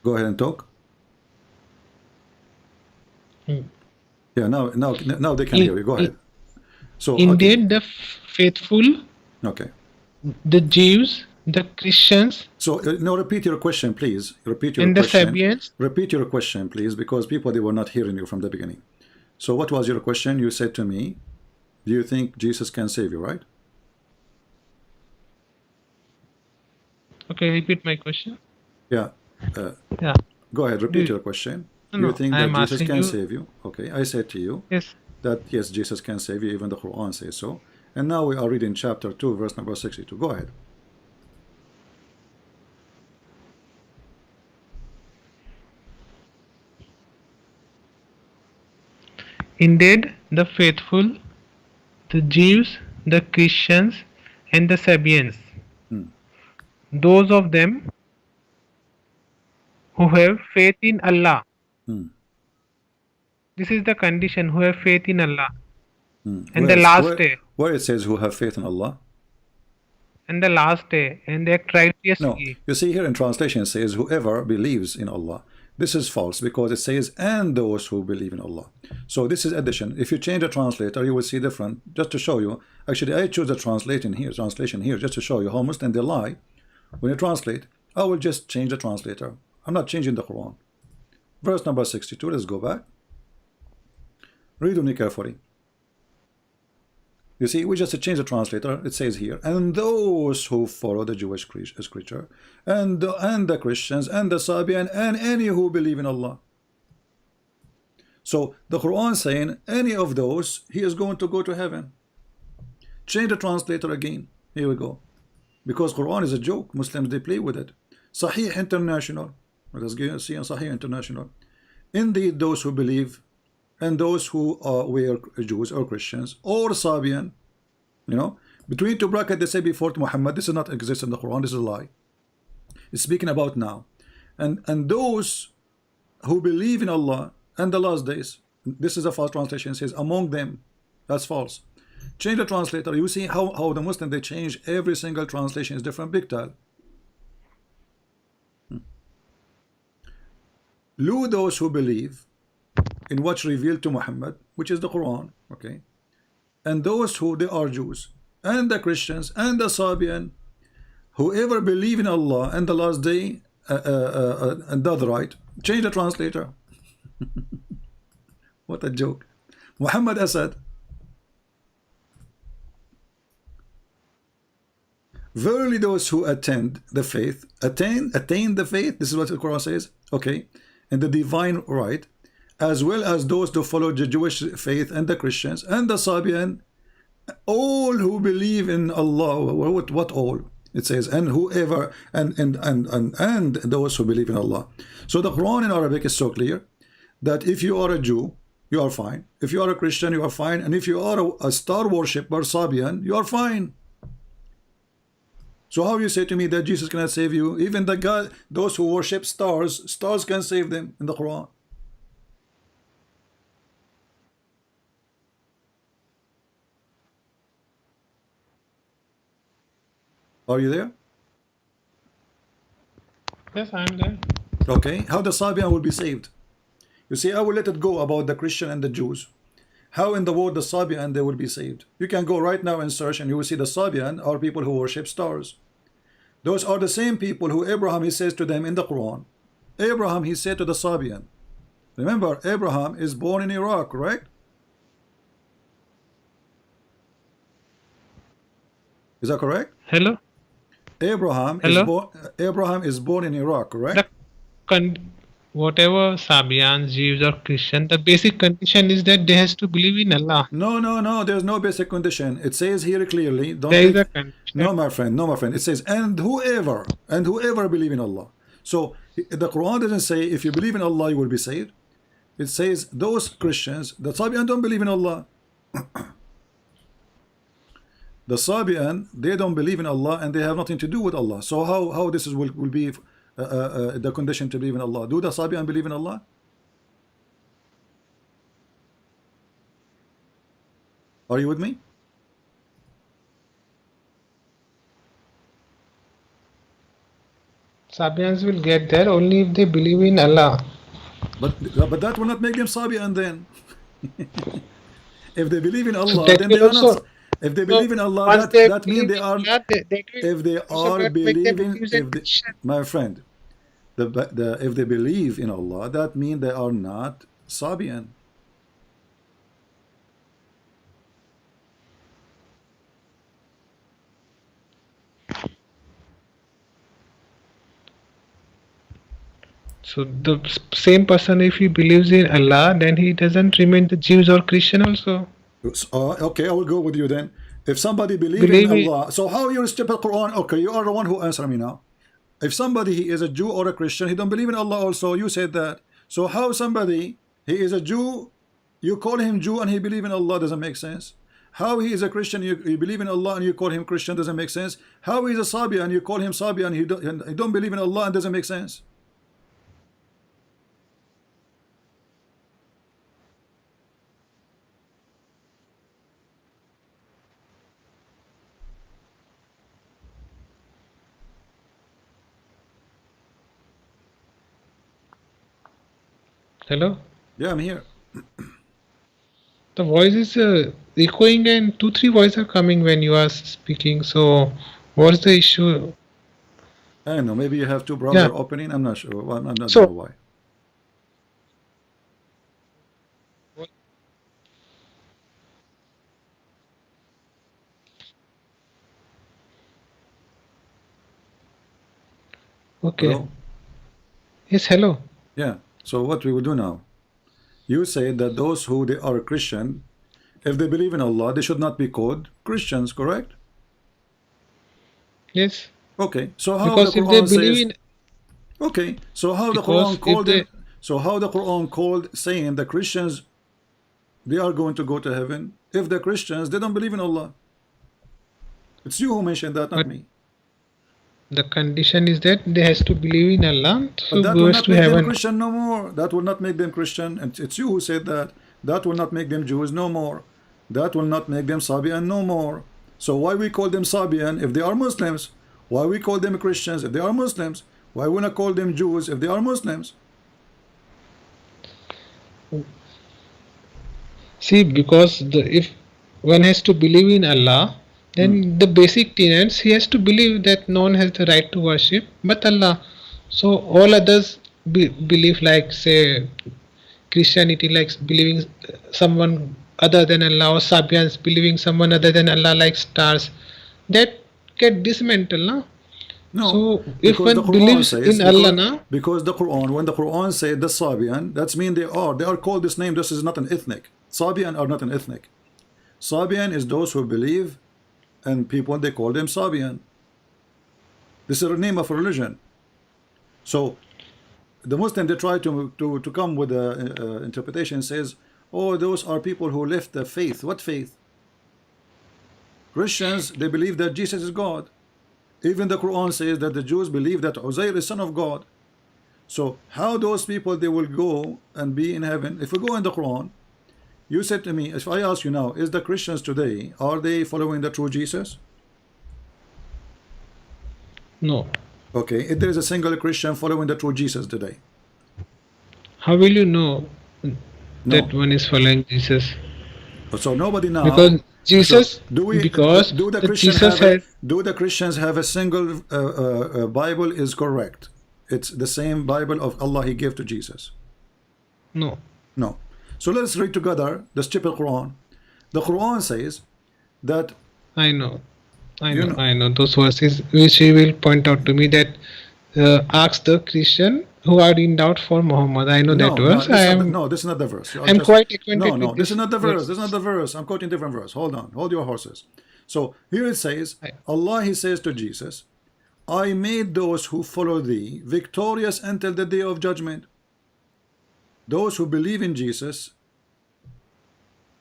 Go ahead and talk. Yeah, now they can hear you. Go ahead. So okay. Indeed, the faithful, Okay. the Jews, the Christians, So no, repeat your question, please. Repeat your and the question. Sabians. Repeat your question, please, because people, they were not hearing you from the beginning. So what was your question? You said to me, do you think Jesus can save you, right? Okay, repeat my question. Yeah. Yeah. Go ahead, repeat your question. Do you No, think I that am Jesus asking can you. save you? Okay, I said to you Yes. that yes, Jesus can save you, even the Quran says so. And now we are reading chapter 2, verse number 62. Go ahead. Indeed, the faithful, the Jews, the Christians, and the Sabians, those of them who have faith in Allah. This is the condition, who have faith in Allah. And the last day. Where it says who have faith in Allah? And the last day, and act No, righteously. you see here in translation it says whoever believes in Allah. This is false because it says and those who believe in Allah. So this is addition. If you change the translator, you will see different. Just to show you, actually I choose the translation here just to show you how Muslims they lie. When you translate, I will just change the translator. I'm not changing the Quran. Verse number 62. Let's go back. Read with me carefully. You see, we just change the translator. It says here, and those who follow the Jewish scripture, and the Christians, and the Sabian, and any who believe in Allah. So the Quran saying any of those, he is going to go to heaven. Change the translator again. Here we go. Because Quran is a joke. Muslims, they play with it. Sahih International. Let us see on Sahih International. Indeed, those who believe and those who were Jews or Christians or Sabian, you know, between two brackets they say before to Muhammad. This does not exist in the Quran. This is a lie. It's speaking about now, and those who believe in Allah and the last days. This is a false translation. It says among them. That's false. Change the translator. You see how the Muslim they change every single translation is different. Big time. Lu those who believe in what's revealed to Muhammad, which is the Quran, okay, and those who they are Jews and the Christians and the Sabian, whoever believe in Allah and the last day and does right. Change the translator. What a joke. Muhammad Asad. Verily those who attend the faith, attain the faith, this is what the Quran says, okay, and the divine right, as well as those who follow the Jewish faith and the Christians and the Sabian, all who believe in Allah. What all? It says and whoever and those who believe in Allah. So the Quran in Arabic is so clear that if you are a Jew, you are fine. If you are a Christian, you are fine. And if you are a star worshipper, Sabian, you are fine. So how you say to me that Jesus cannot save you? Even the God, those who worship stars can save them in the Quran. Are you there? Yes, I am there. Okay. How the Sabian will be saved? You see, I will let it go about the Christian and the Jews. How in the world the Sabian they will be saved? You can go right now and search and you will see the Sabian are people who worship stars. Those are the same people who Abraham, he says to them in the Quran. Abraham, he said to the Sabian. Remember, Abraham is born in Iraq, correct? Is that correct? Hello? Abraham is born in Iraq, correct? Whatever Sabians, Jews or Christian, the basic condition is that they has to believe in Allah. No, there's no basic condition. It says here clearly, There is a condition. No, my friend. It says and whoever believe in Allah. So the Quran doesn't say if you believe in Allah you will be saved. It says those Christians, the Sabian don't believe in Allah. The Sabian, they don't believe in Allah and they have nothing to do with Allah. So how this will be the condition to believe in Allah? Do the Sabian believe in Allah? Are you with me? Sabians will get there only if they believe in Allah. But that will not make them Sabian then. If they believe in So Allah, that then they will are not. also. If they So believe in Allah, once that they that means believe they in are. Allah, that will If they also are not make them believing, Jews if and they, Christians. my friend, if they believe in Allah, that means they are not Sabian. So the same person, if he believes in Allah, then he doesn't remain the Jews or Christian also. Okay, I will go with you then. If somebody believe in Believe in. Allah, so how you stupid Quran? Okay, you are the one who answer me now. If somebody he is a Jew or a Christian, he don't believe in Allah also. You said that. So how somebody he is a Jew, you call him Jew and he believe in Allah, doesn't make sense. How he is a Christian, you believe in Allah and you call him Christian, doesn't make sense. How he is a Sabi and you call him Sabi and he don't believe in Allah and doesn't make sense. Hello. Yeah, I'm here. The voice is echoing, and 2-3 voices are coming when you are speaking. So, what's the issue? I don't know. Maybe you have two Yeah. browser opening. I'm not sure. Well, I don't So, know why. okay. Hello. Yes. Hello. Yeah. So what we will do now? You say that those who they are Christian, if they believe in Allah, they should not be called Christians, correct? Yes. Okay. So how the Because if they Quran believe says? in, Okay. So how the because Quran if called they, them? So how the Quran called saying the Christians they are going to go to heaven if the Christians they don't believe in Allah? It's you who mentioned that, not but me. the condition is that they has to believe in Allah, But so that will goes not to make them heaven. Christian no more. That will not make them Christian. And it's you who said that. That will not make them Jews no more. That will not make them Sabian no more. So why we call them Sabian if they are Muslims? Why we call them Christians if they are Muslims? Why we not call them Jews if they are Muslims? See, because if one has to believe in Allah, Hmm. then the basic tenets he has to believe that no one has the right to worship but Allah. So all others believe, like say Christianity, like believing someone other than Allah, or Sabians believing someone other than Allah, like stars, that get dismantled, na? No, So if because the one Quran believes says in Allah, na, because the Quran when the Quran said the Sabian, that's mean they are called this name. This is not an ethnic. Sabian are not an ethnic. Sabian is those who believe, and people they call them Sabian. This is the name of a religion. So the Muslim they try to come with a interpretation says, oh, those are people who left the faith. What faith? Christians they believe that Jesus is God. Even the Quran says that the Jews believe that Uzair is son of God. So how those people they will go and be in heaven? If we go in the Quran, you said to me, if I ask you now, is the Christians today are they following the true Jesus? no. Okay, if there is a single Christian following the true Jesus today, How will you know that no. one is following Jesus? So nobody Because now. So Jesus, do we because do the the Christian Jesus have a has do the Christians have a single Bible is correct? It's the same Bible of Allah He gave to Jesus. no. No. So let's read together the stupid Quran. The Quran says that I know, I you know, know I know those verses which he will point out to me, that ask the Christian who are in doubt for Muhammad. I know that no no verse. I this is not am no this is not the verse. You are I'm just quite no acquainted no with this is this not the verse. This is not verses. the verse. I'm quoting different verse. Hold on, hold your horses. So here it says I, Allah He says to Jesus, I made those who follow thee victorious until the day of judgment. Those who believe in Jesus,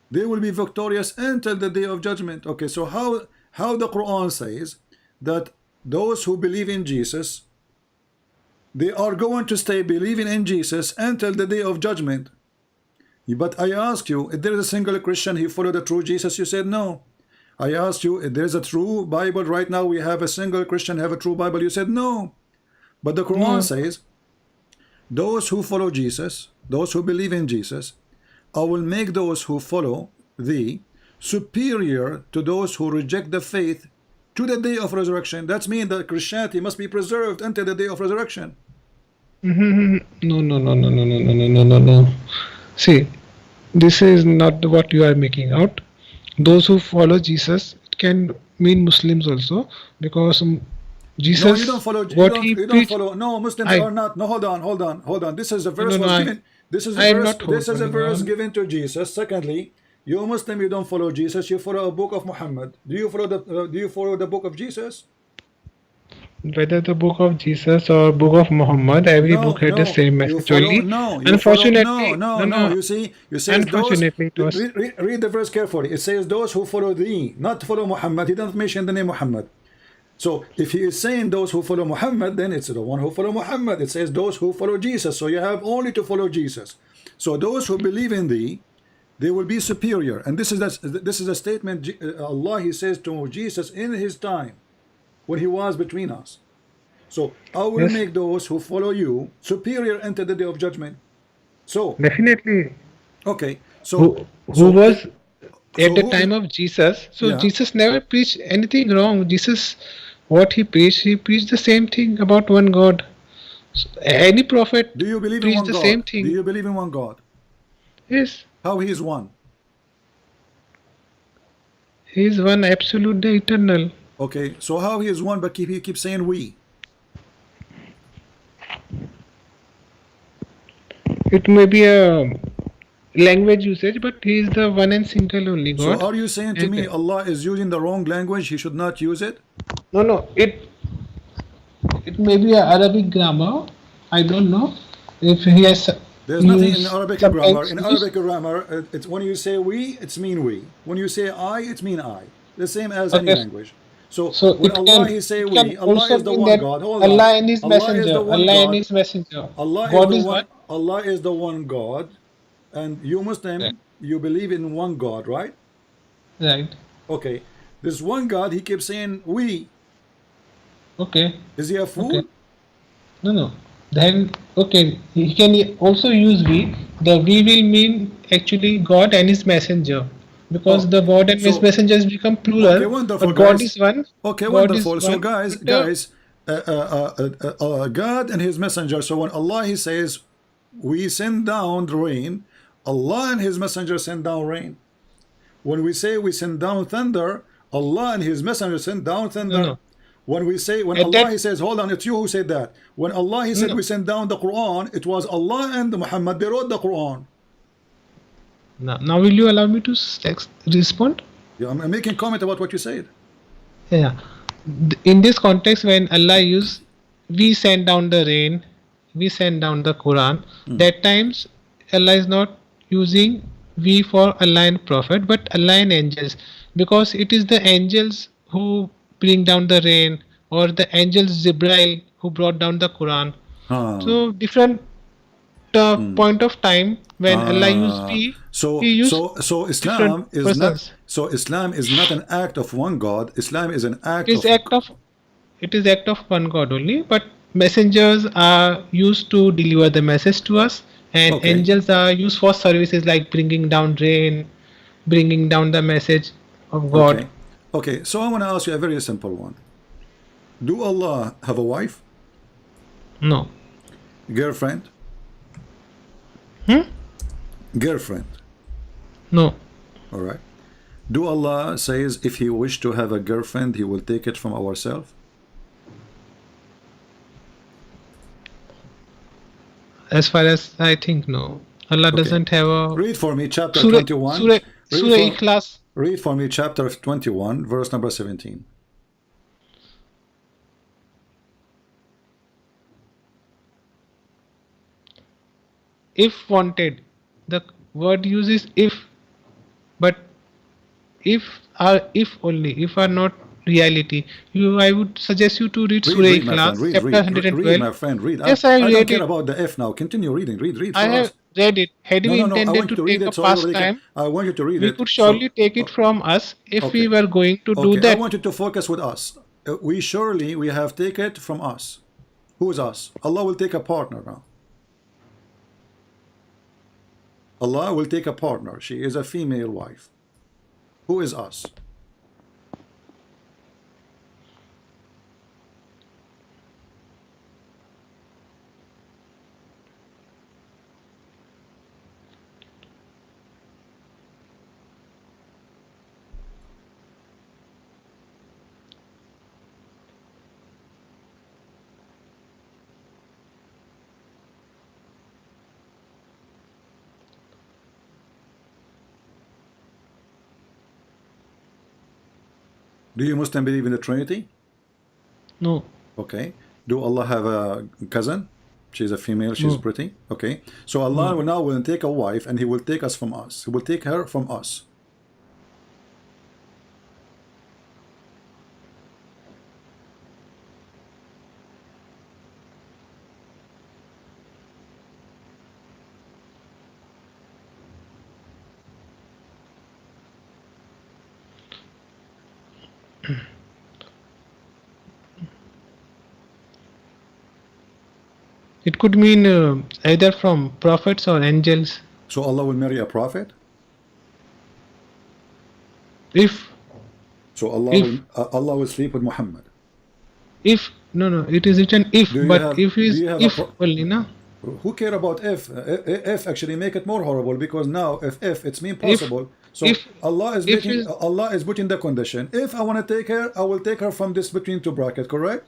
they will be victorious until the day of judgment. Okay, so how the Quran says that those who believe in Jesus, they are going to stay believing in Jesus until the day of judgment. But I asked you, if there is a single Christian who followed the true Jesus, you said no. I asked you, if there is a true Bible right now, we have a single Christian have a true Bible, you said no. But the Quran No. says, those who follow Jesus, those who believe in Jesus, I will make those who follow thee superior to those who reject the faith to the day of resurrection. That means that Christianity must be preserved until the day of resurrection. No, no, no, no, no, no, no, no, no, no, no. See, this is not what you are making out. Those who follow Jesus, it can mean Muslims also, because No, Jesus, you don't follow. You what don't. he You don't preached, follow. No, Muslims I are not. No, hold on, hold on, hold on. This is a no, verse no, no, was given. This is a I am verse. not This is a holding verse on. given to Jesus. Secondly, you Muslim, you don't follow Jesus. You follow a book of Muhammad. Do you follow the? Do you follow the book of Jesus? Whether the book of Jesus or book of Muhammad, every book No, had the no. same You message follow. only. No, you follow. No, Unfortunately, no, no, no. no. You see, you says those. Unfortunately, it was Read the verse carefully. It says those who follow thee, not follow Muhammad. He doesn't mention the name Muhammad. So if he is saying those who follow Muhammad, then it's the one who follow Muhammad. It says those who follow Jesus. So you have only to follow Jesus. So those who believe in thee, they will be superior. And this is a statement Allah he says to Jesus in his time when he was between us. So I will yes, make those who follow you superior until the day of judgment. So definitely. okay, Who was at the who is, time of Jesus? So yeah. Jesus never preached anything wrong. Jesus, what he preached the same thing about one God. So any prophet Do you believe in preached one the same God? Do thing. you believe in one God? Yes, How he is one? he is one, absolute, the eternal. Okay, so how he is one, but he keeps saying we. It may be a language usage, but he is the one and single only So God. are you saying to And me Allah is using the wrong language? He should not use it? no, no, it may be a Arabic grammar. I don't know if he has There's nothing in used Arabic grammar. sometimes In English. Arabic grammar, it's when you say we, it's mean we. When you say I, it's mean I. The same as any Okay, language. So so when Allah he say it can we, Allah also is the mean one that God. Hold on. Allah and His Allah is the messenger, one Allah and God. His messenger. Allah is God the is one. one. Allah is the one God. And you Right. Muslim, you believe in one God, right? Right. Okay. This one God, he keeps saying we. Okay. Is he a Okay. fool? No, no. Then okay, he can also use we. The we will mean actually God and His messenger, because Oh, the God and His so messengers become okay, plural. wonderful, But God guys. is one. Okay, God is wonderful. So, one. guys, But God and His messenger. So when Allah He says, "We send down the rain," Allah and His messenger send down rain. When we say we send down thunder, Allah and His messenger send down no, thunder. no. When At Allah that He says, "Hold on," it's you who said that. When Allah He said no, we send down the Quran, it was Allah and Muhammad. They wrote the Quran. no. Now will you allow me to respond? Yeah, I'm making comment about what you said. Yeah. In this context, when Allah used we send down the rain, we send down the Quran, that times Allah is not using we for Allah and Prophet, but Allah and angels, because it is the angels who bring down the rain, or the angels Jibrail who brought down the Quran. Ah. So different point of time when Allah used we, He used different persons. Islam is not an act of one God. Islam is an It act is of act of one God only, but messengers are used to deliver the message to us, and okay. angels are used for services like bringing down rain, bringing down the message of God. Okay. Okay. So I want to ask you a very simple one. Do Allah have a wife? No. Girlfriend? Girlfriend. No. All right. Do Allah says if He wish to have a girlfriend, He will take it from ourselves? As far as I think, no. Allah Okay. doesn't have a Read for me chapter Surah 21. Surah Ikhlas. Read for me chapter 21, verse number 17. If wanted, the word uses if, but if are if only, if are not reality. I would suggest you to read Surah Read, my friend. Ikhlas, chapter Read, 112. my friend. Read. Yes, I I don't read care it. about the F now. Continue reading. Read I for have us. read it. Had we No. I intended want you to to read take a it so everybody can. pastime, I want you to read we it. could So, surely take it from us if we okay. were going to do Okay. I that. want you to focus with us. We have take it from us. Who is us? Allah will take a partner now. Allah will take a partner. She is a female wife. Who is us? Do you Muslim believe in the Trinity? No. Okay. Do Allah have a cousin? She's a female, she's No. pretty. Okay. So Allah will now will take a wife and he will take us from us. He will take her from us. It could mean either from prophets or angels. So Allah will marry a prophet? If So Allah If- Allah will sleep with Muhammad. no, it is written if, Do you but have- if do is you have if a only, no? Who care about if? If actually make it more horrible, because now if it's mean possible. So if- Allah is if making is- Allah is putting the condition. If I want to take her, I will take her from this between two bracket, correct?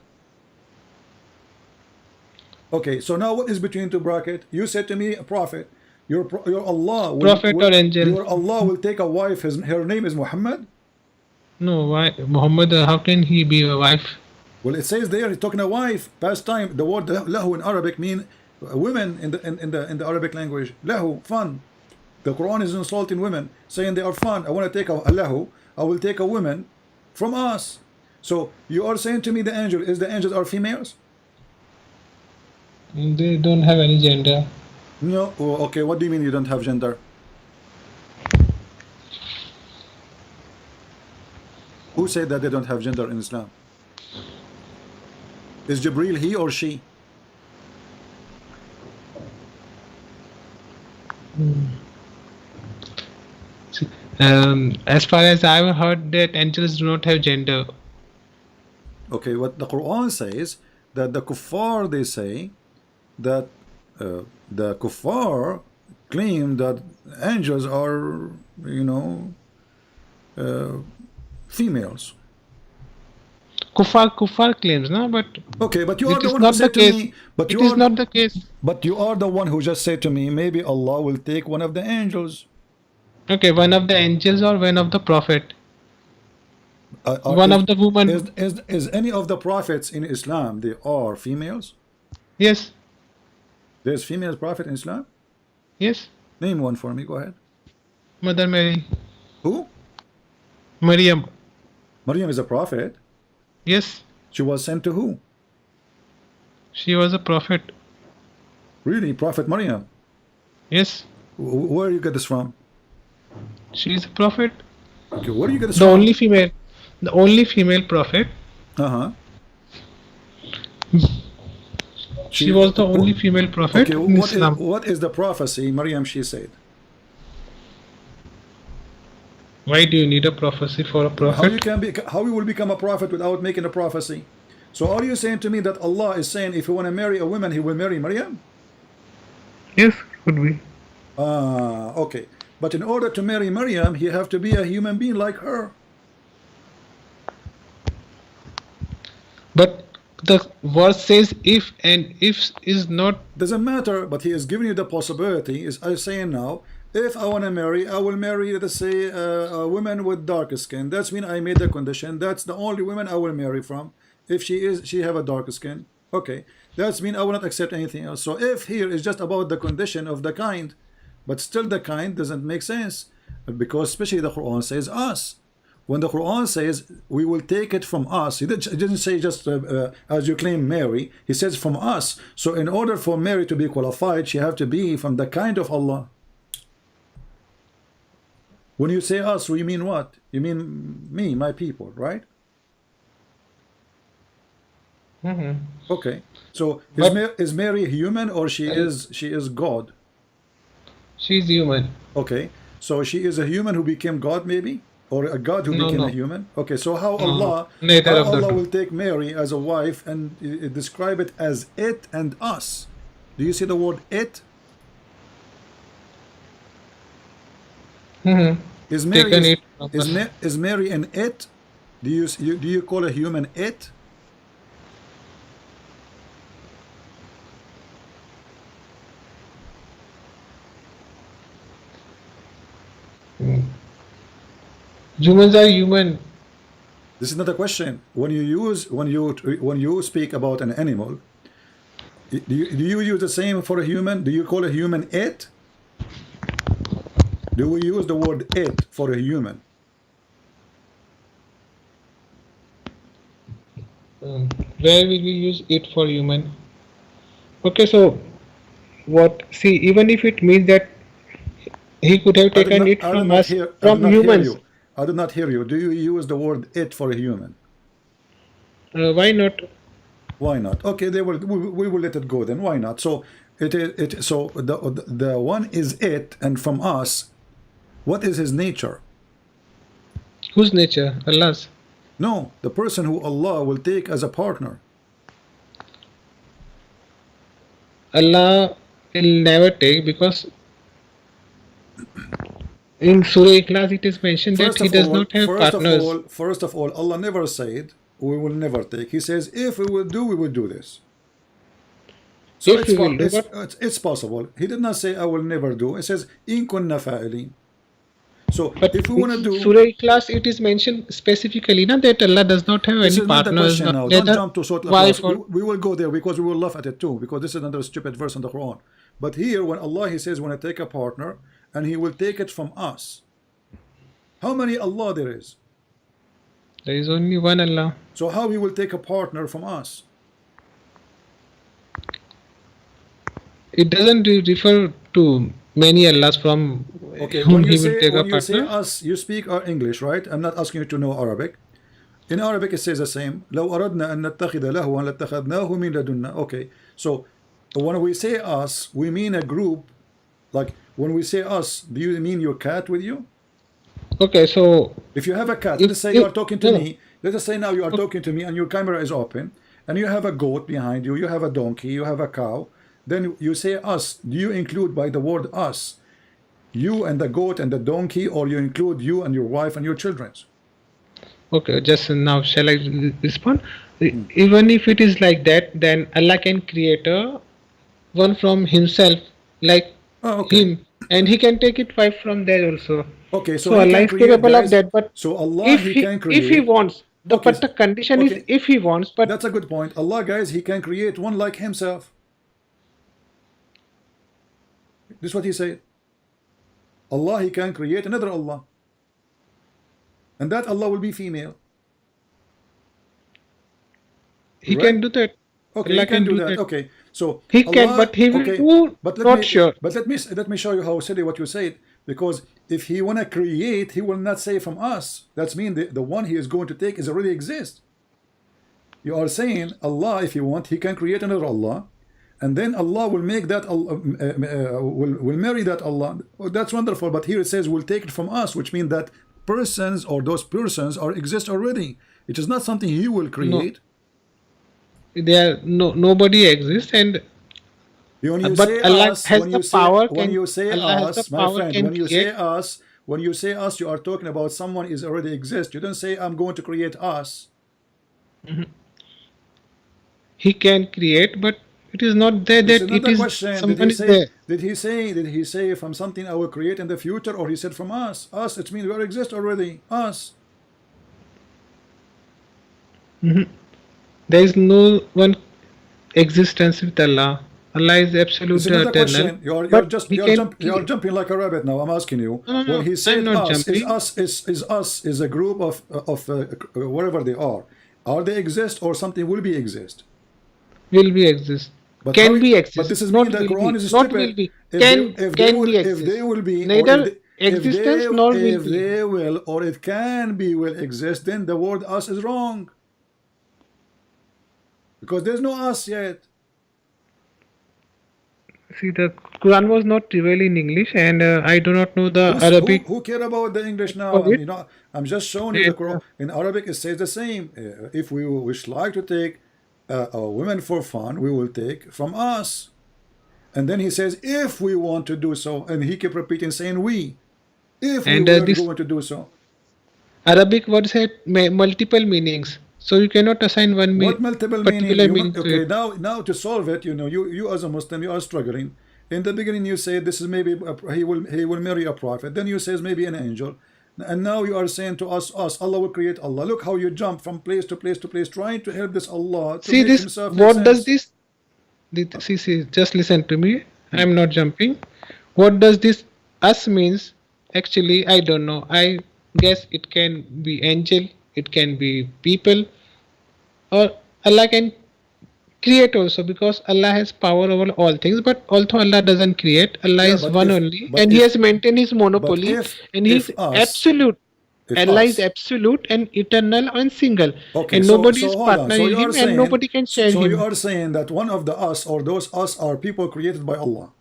Okay, so now what is between two bracket? You said to me, a prophet. Your Allah will, Prophet or angel. Your Allah will take a wife. Her name is Muhammad. No, why Muhammad? How can he be a wife? Well, it says there, he's talking a wife. Past time. The word lahu in Arabic mean women in the Arabic language. Lahu, fun. The Quran is insulting women, saying they are fun. I want to take a lahu. I will take a woman from us. So you are saying to me the angels are females? They don't have any gender. No. Oh, okay. What do you mean you don't have gender? Who said that they don't have gender in Islam? Is Jibril he or she? As far as I've heard, that angels do not have gender. Okay, what the Quran says, that the kuffar, they say that the kuffar claim that angels are, females. Kuffar claims, no, but Okay, but you are it the is one who not the said to case. me, but It you is are, not the case. but you are the one who just said to me, maybe Allah will take one of the angels. Okay, one of the angels or one of the prophet. One Is- of the woman. is any of the prophets in Islam, they are females? Yes, There's female prophet in Islam? yes. Name one for me, go ahead. Mother Mary, Who? Maryam. Maryam is a prophet. Yes, She was sent to who? she was a prophet. Really, Prophet Maryam? Yes, Where you get this from? she is a prophet. Okay, where do you get this The from? only female prophet. Uh-huh. She was the only female prophet Okay, in Islam. what is the prophecy Maryam she said? Why do you need a prophecy for a prophet? How you will become a prophet without making a prophecy? So are you saying to me that Allah is saying if you want to marry a woman, he will marry Maryam? Yes, could be. Okay. But in order to marry Maryam, he have to be a human being like her. But the verse says if, and if is not. Doesn't matter, but he is giving you the possibility. Is I saying now, if I want to marry, I will marry, let's say, a woman with dark skin. That's mean I made the condition. That's the only woman I will marry from. If she have a dark skin, okay. That's mean I will not accept anything else. So if here is just about the condition of the kind, but still the kind doesn't make sense, because especially the Quran says us. When the Quran says we will take it from us, it didn't say just as you claim Mary. He says from us. So in order for Mary to be qualified, she have to be from the kind of Allah. When you say us, you mean what? You mean me, my people, right? Mhm. Okay. So But Is Mary human or she is God? she's human. Okay. So she is a human who became God, maybe, or a God who No, became a no, human. Okay. So how no, no. Allah Neither how of the Allah two. will take Mary as a wife and describe it as it and us? Do you see the word it? Mhm. Is Mary Taken is it from us. is Mary an it? Do you call a human it? Humans are human. This is not a question. When you speak about an animal, do you use the same for a human? Do you call a human it? Do we use the word it for a human? Um, where will we use it for human? Okay, so what? See, even if it means that he could have taken it from us, I did from not hear humans, you. I did not hear you. Do you use the word it for a human? why not? Why not? Okay, we will let it go then. Why not? So the one is it, and from us, what is his nature? Whose nature? Allah's. No, the person who Allah will take as a partner. Allah will never take, because in Surah Ikhlas it is mentioned that He does not have partners. First of all, Allah never said we will never take. He says if we will do, we will do this. So If we will do, but it's possible. He did not say I will never do. It says in kunna fa'ilin. So but if we in want to do, Surah Ikhlas it is mentioned specifically na, that Allah does not have this any is not the partners, question now. Don't neither jump to Surah wife Al-Ikhlas. or. We will go there because we will laugh at it too, because this is another stupid verse in the Quran. But here, when Allah He says, when I take a partner, and He will take it from us. How many Allah there is? There is only one Allah. So how He will take a partner from us? It doesn't refer to many Allahs from Okay, whom He will take a when you say partner. us, you speak English, right? I'm not asking you to know Arabic. In Arabic, it says the same. لو أردنا أن نتخذ لهوا لاتخذناه من لدنا. Okay, so when we say us, we mean a group. Like when we say us, do you mean your cat with you? Okay, so If you have a cat, let if us say you you are talking to no, no. me. Let us say now you are talking to me and your camera is open, and you have a goat behind you, you have a donkey, you have a cow. Then you say us. Do you include by the word us you and the goat and the donkey, or you include you and your wife and your children? Okay, just now shall I respond? Even if it is like that, then Allah can create a one from Himself, like Oh, okay. Him, and He can take it wife from there also. Okay, so So He Allah can is create, capable of guys. that. But So Allah He can if He create. wants, Okay, but the condition is okay, if He wants. But that's a good point. Allah, guys, He can create one like Himself. This is what He said. Allah He can create another Allah, and that Allah will be female. He can Correct? do that. Okay, He Allah can can do do that. that. Okay, so He can, Allah. but He will Okay, do. but Not sure. let me show you how silly what you said. Because if He wanna create, He will not say from us. That's mean the one He is going to take is already exist. You are saying Allah, if you want, He can create another Allah, and then Allah will make that will marry that Allah. Oh, that's wonderful. But here it says we'll take it from us, which means that persons or those persons are exist already. It is not something He will No, create. there nobody exists, and When you but say Allah us, has the power. when Can you say Allah has the us, my power friend, can create. when you say us, you are talking about someone is already exist. You don't say I'm going to create us. He can create, but it is not there This that is not it the is question. someone is there. Did he say from something I will create in the future, or he said from us? Us, it means we are exist already. Us. There is no one existence with Allah. Allah is This absolute is not the eternal, question. but He can You are create. jumping like a rabbit now. I'm asking you. No, no, When no. he I'm said not us, jumping. is a group of whatever they are. Are they exist or something will be exist? Will be exist. But how? Can be But exist. this is mean Not the will Quran be. is Not will stupid. be. Can be If they exist. will be, or Neither existence nor will if be. they will, or it can be will exist, then the word us is wrong. Because there's no us yet. See, the Quran was not revealed in English, and I do not know the Arabic Who care about the English now? of I it. mean, I'm just showing you the And Quran. In Arabic, it says the same. If we wish like to take women for fun, we will take from us. And then he says, if we want to do so, and he kept repeating saying we, if we were this going to do so. Arabic words had multiple meanings, so you cannot assign one What multiple meaning? particular meaning to Okay, it. now to solve it, you as a Muslim, you are struggling. In the beginning, you say this is maybe he will marry a prophet. Then you says maybe an angel, and now you are saying to us Allah will create Allah. Look how you jump from place to place to place, trying to help this Allah to See make this. himself make What does sense. this? See, just listen to me. I'm not jumping. What does this us means? Actually, I don't know. I guess it can be angel, it can be people, or Allah can create also, because Allah has power over all things. But although Allah doesn't create, Allah Yeah, is but one if only, but and He if has maintained His but monopoly, and He if is us absolute. if Allah is us absolute and eternal and single, Okay, and so nobody so is hold on. partner So in you are Him, and saying nobody can share Him. that one of the us or those us are people created by Allah.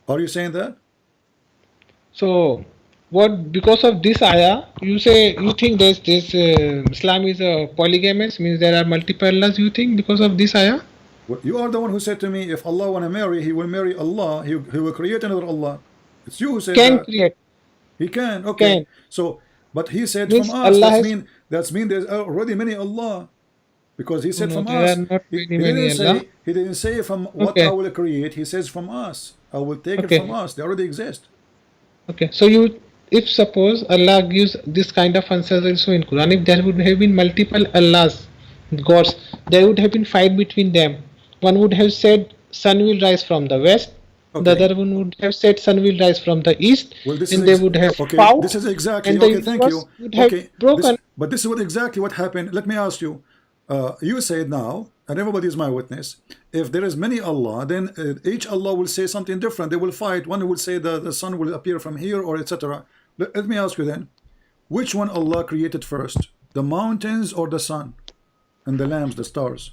Are you saying that? So, what because of this ayah, you think this Islam is a polygamous, means there are multiple Allahs. You think because of this ayah? Well, you are the one who said to me, if Allah want to marry, he will marry Allah. He will create another Allah. It's you who said Can that. create, He can. Okay. can So, but he said from means us. Allah has. That's mean there's already many Allah, because he said No, from there are us. not He, very he didn't many Allah. say he didn't say from what I Okay, will create. He says from us. I will take it from okay, us. They already exist. okay. So if suppose Allah gives this kind of answers also in Quran, if there would have been multiple Allahs, gods, there would have been fight between them. One would have said sun will rise from the west, the Okay. other one would have said sun will rise from the east, Well, this is and they would have okay. This fought, is exactly and the okay. Thank universe you. would have Okay, broken. but this is exactly what happened. Let me ask you. You said now, and everybody is my witness. If there is many Allah, then each Allah will say something different. They will fight. One will say the sun will appear from here, or etc. Let me ask you then, which one Allah created first, the mountains or the sun, and the lamps, the stars?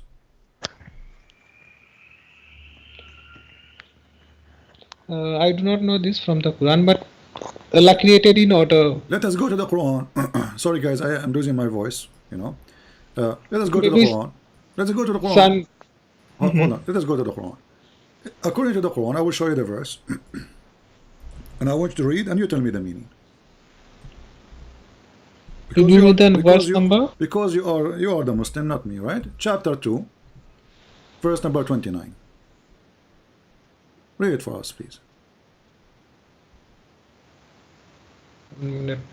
I do not know this from the Quran, but Allah created in order. Let us go to the Quran. Sorry, guys, I am losing my voice. Let us go to the Maybe Quran. Let's go to the Quran. sun. Hold on. Let us go to the Quran. According to the Quran, I will show you the verse, and I want you to read, and you tell me the meaning. You give me the verse number. Because you are the Muslim, not me, right? Chapter 2, verse number 29. Read it for us, please.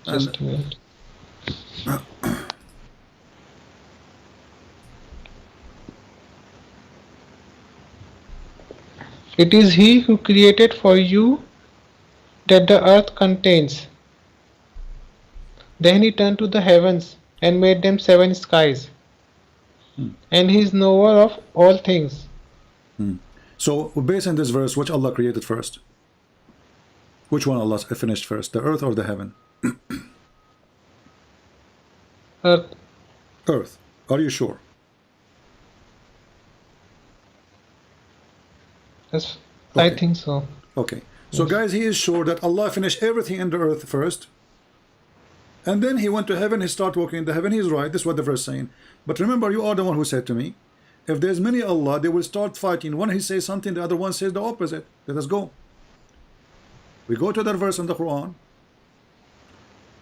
Just a minute. It is He who created for you that the earth contains. Then He turned to the heavens and made them 7 skies. And He is knower of all things. So, based on this verse, which Allah created first? Which one Allah finished first, the earth or the heaven? Earth. Earth. Are you sure? Yes, Okay. I think so. Okay. So, guys, he is sure that Allah finished everything in the earth first, and then he went to heaven. He started walking in the heaven. He's right. This is what the verse is saying. But remember, you are the one who said to me, if there's many Allah, they will start fighting. One he says something, the other one says the opposite. Let us go. We go to that verse in the Quran.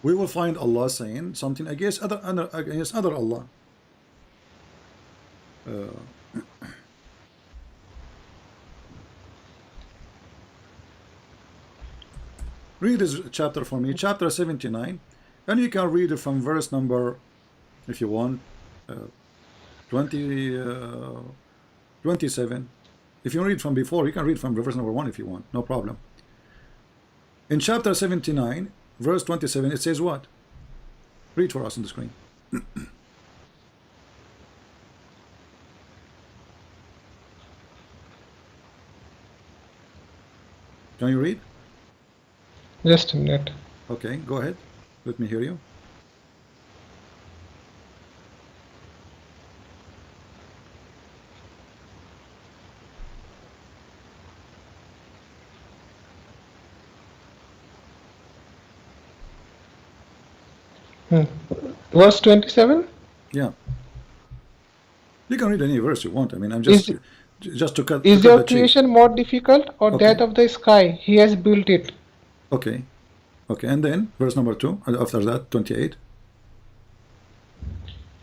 We will find Allah saying something against other Allah. Read this chapter for me, chapter 79, and you can read it from verse number, if you want, 27. If you read from before, you can read from verse number 1 if you want, no problem. In chapter 79, verse 27, it says what? Read for us on the screen. Can you read? Just a minute. Okay, go ahead. Let me hear you. Verse 27. Yeah. You can read any verse you want. I mean, I'm Is just to cut is the your cheese. creation more difficult or Okay. that of the sky? He has built it. Okay. Okay. And then verse number 2. And after that, 28.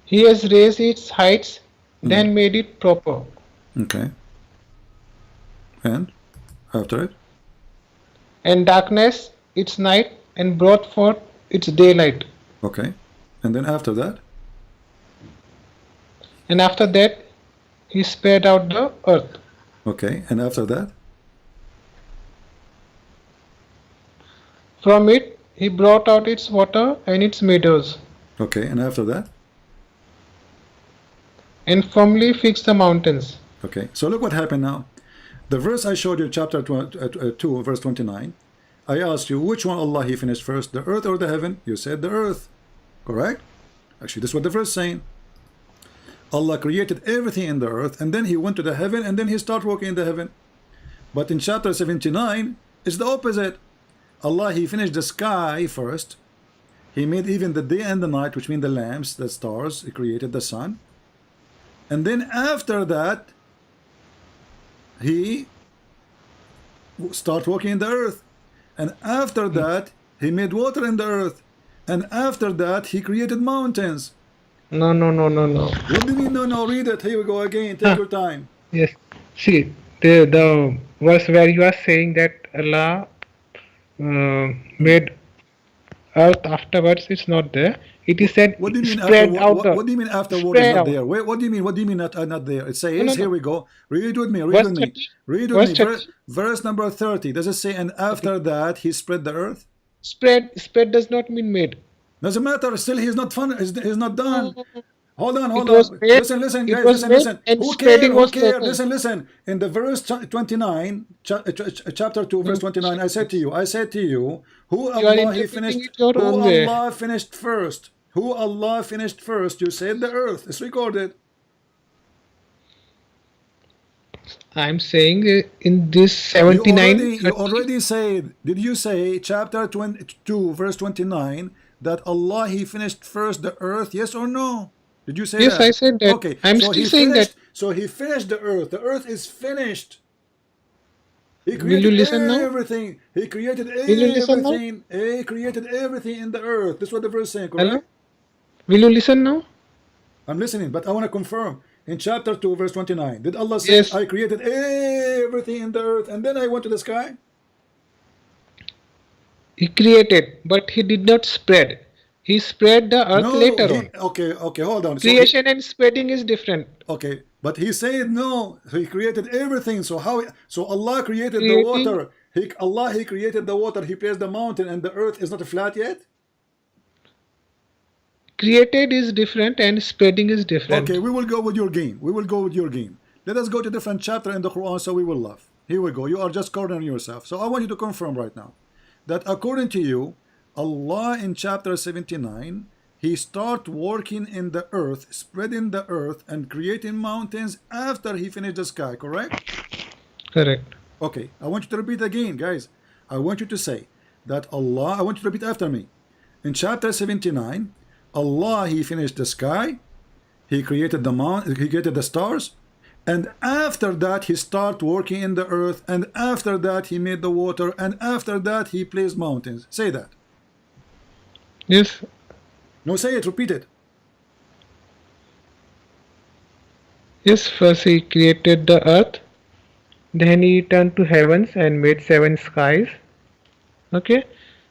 He has raised its heights, then made it proper. Okay. And after it. And darkness its night, and brought forth its daylight. Okay. And then after that. And after that, he spread out the earth. Okay. And after that. From it, he brought out its water and its meadows, Okay. And after that. and firmly fixed the mountains. Okay. So look what happened now. The verse I showed you, chapter 2, verse 29. I asked you, which one Allah He finished first, the earth or the heaven? You said the earth. Correct? Actually, this is what the verse is saying. Allah created everything in the earth, and then He went to the heaven, and then He started working in the heaven. But in chapter 79, it's the opposite. Allah He finished the sky first. He made even the day and the night, which mean the lamps, the stars. He created the sun. And then after that, He started working in the earth. And after that, He made water in the earth. And after that, He created mountains. No. What do you mean? No, read it. Here we go again. Take your time. Yes. See, the verse where you are saying that Allah made earth afterwards, it's not there. It is said What do you mean spread after? out. What do you mean afterward is spread not out. there? Wait, what do you mean? What do you mean not there? It says, No. here we go. Read with me. Read Verse with me. 30. Read with Verse me. 30. Verse number 30. Does it say, and after that He spread the earth? Spread does not mean made. Doesn't matter. Still, He's not fun. He's not done. Hold on. It was made. Listen, It guys. was made, Listen. and Who spreading cares? was local. Listen. In the verse 29, chapter 2, verse 29, I said to you, who You are Allah He interpreting finished? it your Who own way. Allah finished first? Who Allah finished first? You said the earth. It's recorded. I'm saying in this 79. You already said. Did you say chapter 22, verse 29, that Allah He finished first the earth? Yes or no? Did you say Yes, that? I said that. Okay. I'm so still He saying finished. that. So He finished the earth. The earth is finished. He Will you created listen now? everything. He created you listen now? everything. He created everything in the earth. This is what the verse is saying, correct? Hello? Will you listen now? I'm listening, but I want to confirm. In chapter 2, verse 29, did Allah say, Yes. I created everything in the earth, and then I went to the sky? He created, but he did not spread. He spread the earth later on. Okay, hold on. Creation and spreading is different. Okay, but He said no. He created everything. So Allah created the Creating- water. He created the water. He placed the mountain, and the earth is not flat yet. Created is different and spreading is different. Okay, we will go with your game. Let us go to different chapter in the Quran so we will laugh. Here we go. You are just cornering yourself. So I want you to confirm right now that according to you, Allah in chapter 79, He start working in the earth, spreading the earth and creating mountains after He finished the sky, correct? Correct. Okay, I want you to repeat again, guys. I want you to say that Allah, I want you to repeat after me. In chapter 79, Allah He finished the sky, He created the mountain, He created the stars, and after that He started working in the earth, and after that He made the water, and after that He placed mountains. Say that. Yes. No, say it, repeat it. Yes, first he created the earth, then he turned to heavens and made 7 skies. Okay?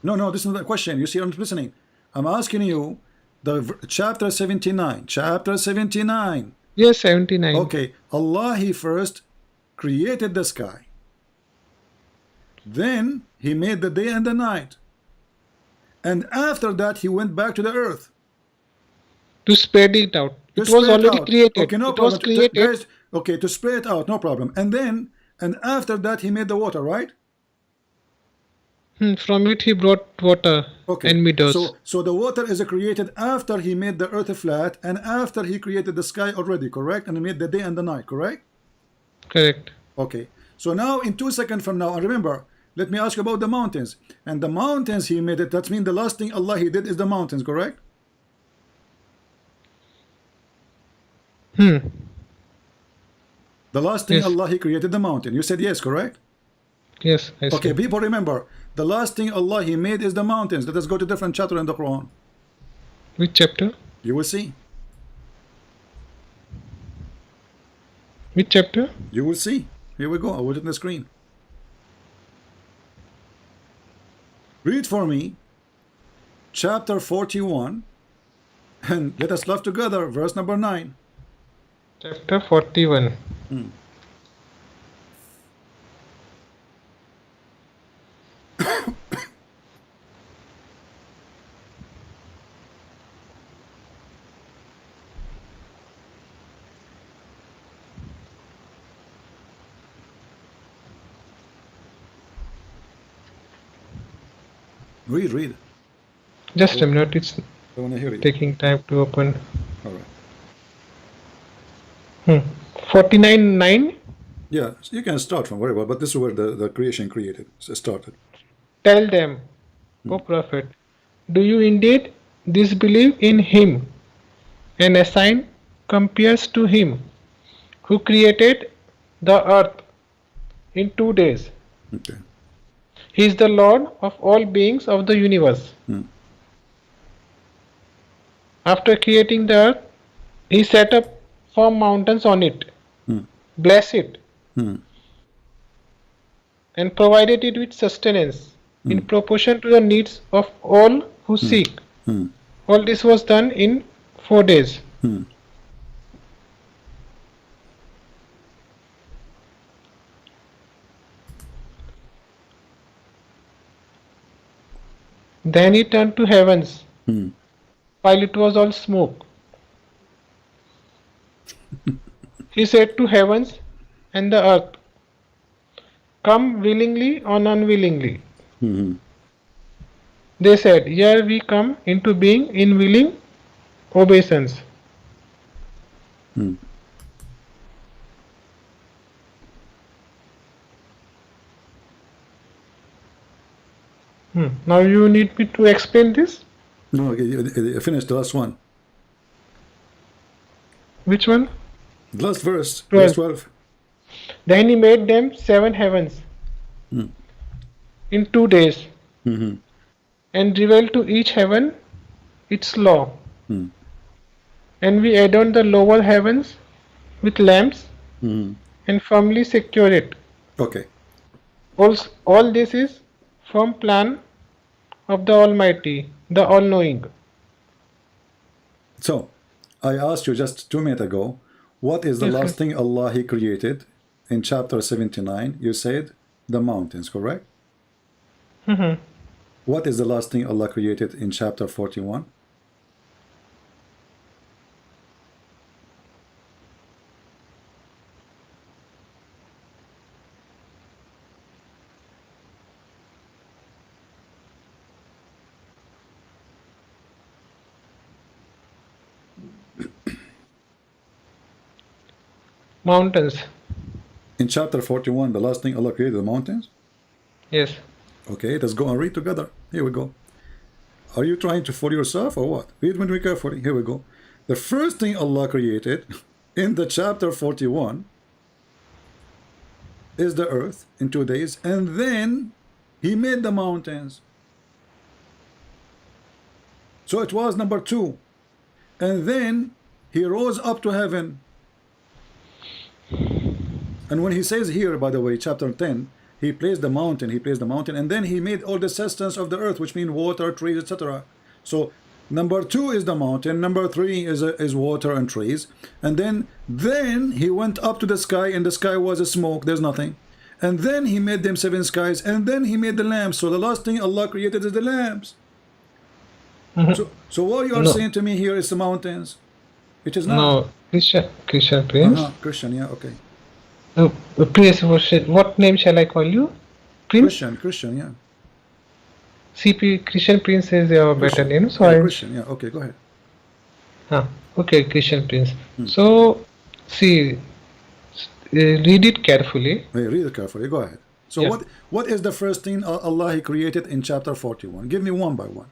No, this is not the question. You see, I'm listening. I'm asking you chapter 79. Chapter 79. Yes, 79. Okay, Allah He first created the sky. Then He made the day and the night. And after that He went back to the earth. To spread it out. To It was spread already out. created. Okay, no it problem. was created. Guys, okay, to spread it out, no problem. And after that He made the water, right? From it he brought water Okay. and meadows. So the water is created after he made the earth flat and after he created the sky already, correct? And he made the day and the night, correct? Correct. Okay. So now in 2 seconds from now, and remember, let me ask you about the mountains. And the mountains he made it, that means the last thing Allah he did is the mountains, correct? Hmm. The last thing Yes. Allah he created the mountain. You said yes, correct? Yes, I Okay, see. people remember, the last thing Allah he made is the mountains. Let us go to different chapter in the Quran. Which chapter? You will see. Which chapter? You will see. Here we go. I put it on the screen. Read for me chapter 41 and let us laugh together. Verse number 9. Chapter 41. Read. Just a minute, it's I want to hear it. taking time to open. All right. 49:9. Yeah, you can start from wherever, but this is where the creation created started. Tell them, O Prophet, do you indeed disbelieve in him and assign compares to him who created the earth in 2 days? Okay. He is the Lord of all beings of the universe. After creating the earth, he set up firm mountains on it, blessed it, and provided it with sustenance in proportion to the needs of all who seek. All this was done in 4 days. Then he turned to heavens while it was all smoke. He said to heavens and the earth, come willingly or unwillingly. They said, here we come into being in willing obeisance. Now you need me to explain this? No, you finished the last one. Which one? The last verse, 12. verse 12. Then he made them 7 heavens in 2 days and revealed to each heaven its law. And we adorned the lower heavens with lamps and firmly secure it. Okay. All this is from plan of the Almighty, the All-Knowing. So, I asked you just 2 minutes ago, what is the last thing Allah He created in chapter 79? You said the mountains, correct? What is the last thing Allah created in chapter 41? Mountains. In chapter 41, the last thing Allah created the mountains? Yes. Okay, let's go and read together. Here we go. Are you trying to fool yourself or what? Read with me carefully. Here we go. The first thing Allah created in the chapter 41 is the earth in 2 days, and then He made the mountains. So it was number 2. And then He rose up to heaven. And when He says here, by the way, chapter 10, He placed the mountain, and then He made all the sustenance of the earth, which means water, trees, etc. So number 2 is the mountain, number 3 is water and trees, and then He went up to the sky, and the sky was a smoke, there's nothing. And then He made them 7 skies, and then He made the lamps. So the last thing Allah created is the lamps. So what you are saying to me here is the mountains. It is not. No, Christian Prince. Christian, yeah, okay. Prince, what name shall I call you? Prince? Christian, yeah. CP Christian Prince is your better Christian. name, so Yeah, I. Christian. Yeah. Okay, go ahead. Okay, Christian Prince. So see, read it carefully. Hey, read it carefully. Go ahead. So Yeah. what is the first thing Allah He created in chapter 41? Give me one by one.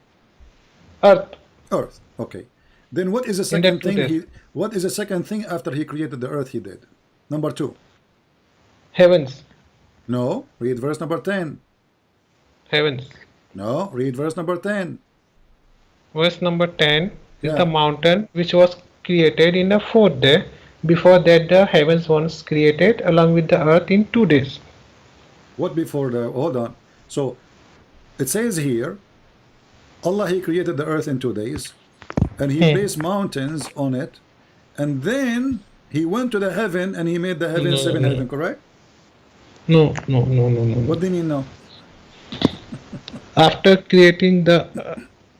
Earth Earth. Okay. Then what is the in the second 2 thing days. what is the second thing after He created the earth He did? Number 2. Heavens. No. Read verse number 10. Heavens. No. Read verse number 10. Verse number 10 is Yeah. the mountain which was created in the 4th day. Before that, the heavens was created along with the earth in 2 days. What before the hold on. So it says here Allah He created the earth in 2 days and He placed mountains on it, and then He went to the heaven and He made the heaven 7 heaven, correct? No. What do you mean now? After creating the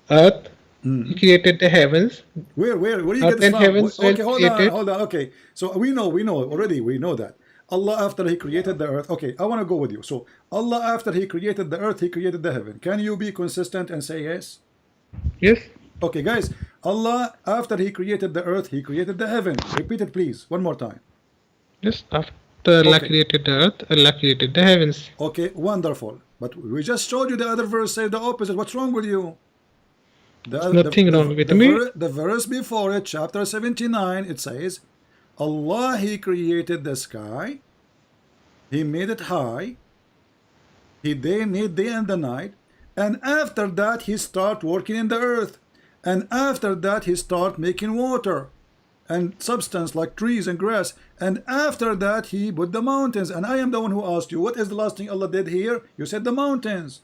earth, he created the heavens. Where do you Earth get this and from? heavens were Okay, created. hold on. Okay, so we know already. We know that Allah after He created the earth. Okay, I want to go with you. So Allah after He created the earth, He created the heaven. Can you be consistent and say yes? Yes. Okay, guys. Allah after He created the earth, He created the heaven. Repeat it, please, one more time. Yes. After Allah Okay. created the earth, Allah created the heavens. Okay, wonderful. But we just showed you the other verse says the opposite. What's wrong with you? There's nothing wrong with me. The verse before it, chapter 79, it says, Allah He created the sky, He made it high, He made day and the night, and after that He start working in the earth, and after that He start making water and substance like trees and grass, and after that He put the mountains. And I am the one who asked you, what is the last thing Allah did here? You said the mountains.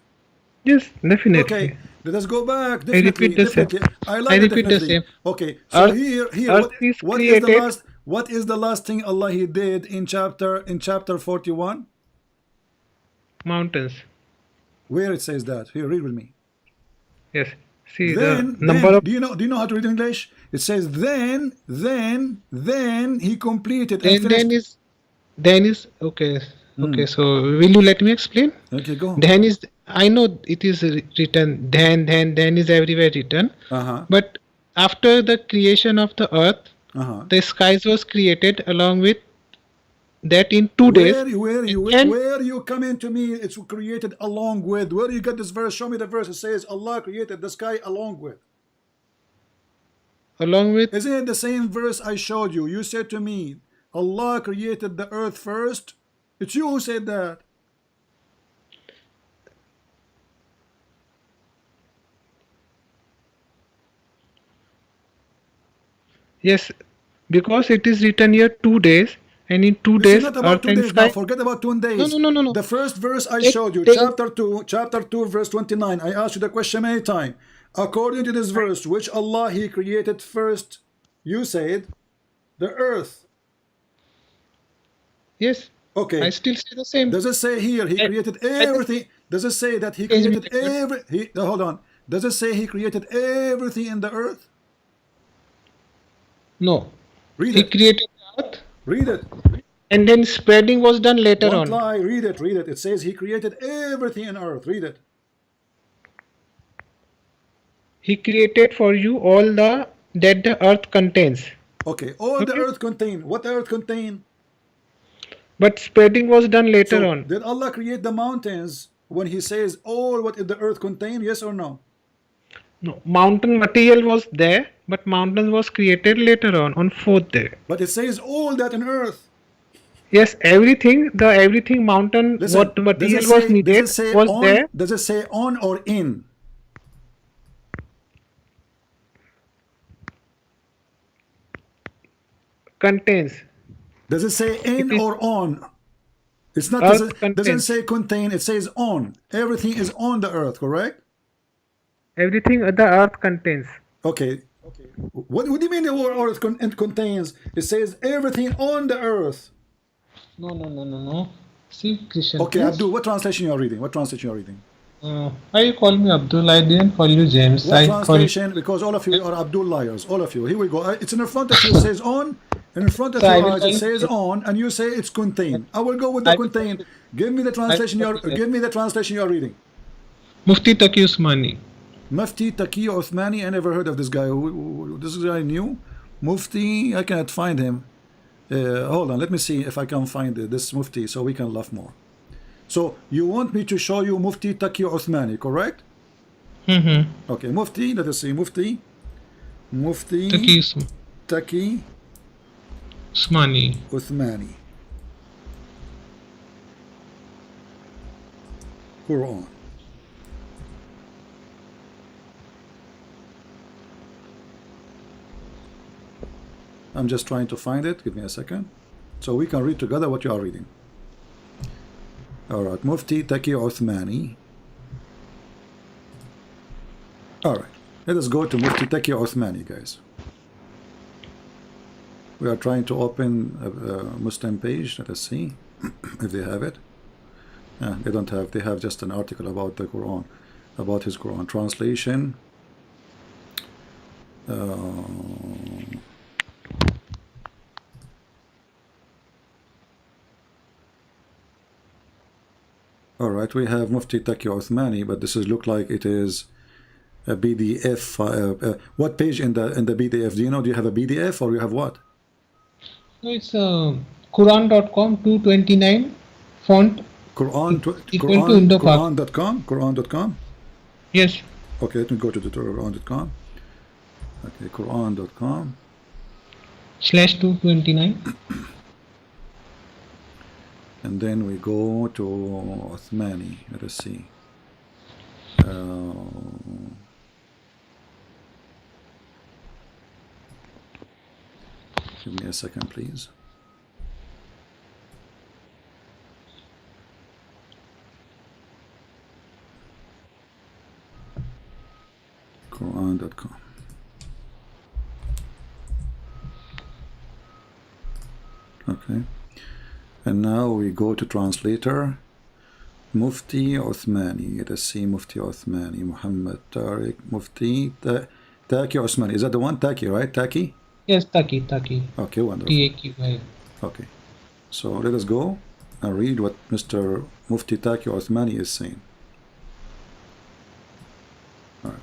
Yes, definitely. Okay, let us go back. I repeat the same. I like I it, repeat the definitely. same. Okay, so Earth- here, Earth is what is the created- last thing Allah He did in chapter 41? Mountains. Where it says that? Here, read with me. Yes. See Then, the number of. do you know how to read English? It says then He completed and finished. Then is okay. Okay, so will you let me explain? Okay, go. Then is, I know it is written, then is everywhere written. But after the creation of the earth, the skies was created along with that in 2 days. Where you come into me, it's created along with. Where do you get this verse? Show me the verse. It says Allah created the sky along with. Along with. Isn't it the same verse I showed you? You said to me, Allah created the earth first. It's you who said that. Yes, because it is written here 2 days, and in 2 This days is not about earth 2 and days now. sky. Forget about 2 days. No. The first verse I It showed you, takes- chapter 2, verse 29. I asked you the question many times. According to this verse, which Allah He created first, you said the earth. Yes. Okay. I still say the same. Does it say here He created everything? Does it say that He created hold on. Does it say He created everything in the earth? No. Read He it. created the earth, Read it. and then spreading was done later Don't on. lie. Read it. Read it. It says He created everything in earth. Read it. He created for you all that the earth contains. Okay. All the Okay. earth contain. What the earth contain? But spreading was done later So, on. did Allah create the mountains when He says all what the earth contain? Yes or no? No, mountain material was there, but mountain was created later on 4th day. But it says all that in earth. Yes, everything mountain, Listen, what material was needed does it say was on, there. Does it say on or in? Contains. Does it say in is- or on? It's not. Earth Doesn't contains. say contain. It says on. Everything is on the earth. Correct. Everything the earth contains. Okay. What do you mean the word earth contains? It says everything on the earth. No. See, Christian. Okay, please. Abdul, what translation you are reading? What translation you are reading? Why you call me Abdul? I didn't call you James. What I call you. translation? Because all of you are Abdul liars. All of you. Here we go. It's in front of you. It says on. And in front of So I your will eyes tell it you- says on, and you say it's contain. I will go with the I will- contain. Give me the translation. I will- Give me the translation you are reading. Mufti Taqi Usmani. Mufti Taqi Uthmani. I never heard of this guy. This guy new? Mufti, I cannot find him. Hold on, let me see if I can find this Mufti so we can laugh more. So you want me to show you Mufti Taqi Uthmani, correct? Okay, Mufti, let us see. Mufti Taqi Usmani. Uthmani. Qur'an. I'm just trying to find it. Give me a second. So we can read together what you are reading. Alright, Mufti Taqi Uthmani. Alright, let us go to Mufti Taqi Uthmani, guys. We are trying to open a Muslim page. Let us see if they have it. They don't have. They have just an article about the Quran, about his Quran translation. All right, we have Mufti Taqi Uthmani, but this is look like it is a PDF. What page in the PDF? Do you know? Do you have a PDF or you have what? It's Quran.com 229 font. Quran.com? Quran.com? Yes. Okay, let me go to the Quran.com. Okay, Quran.com. /229. And then we go to Uthmani. Let us see. Give me a second, please. Quran.com. Okay. And now we go to translator. Mufti Uthmani. Let us see. Mufti Uthmani. Muhammad Tariq. Mufti Taqi Uthmani. Is that the one? Taqi, right? Taqi? Yes, Taqi. Okay, wonderful. T-A-Q-I. Okay. So let us go and read what Mr. Mufti Taqi Uthmani is saying. All right.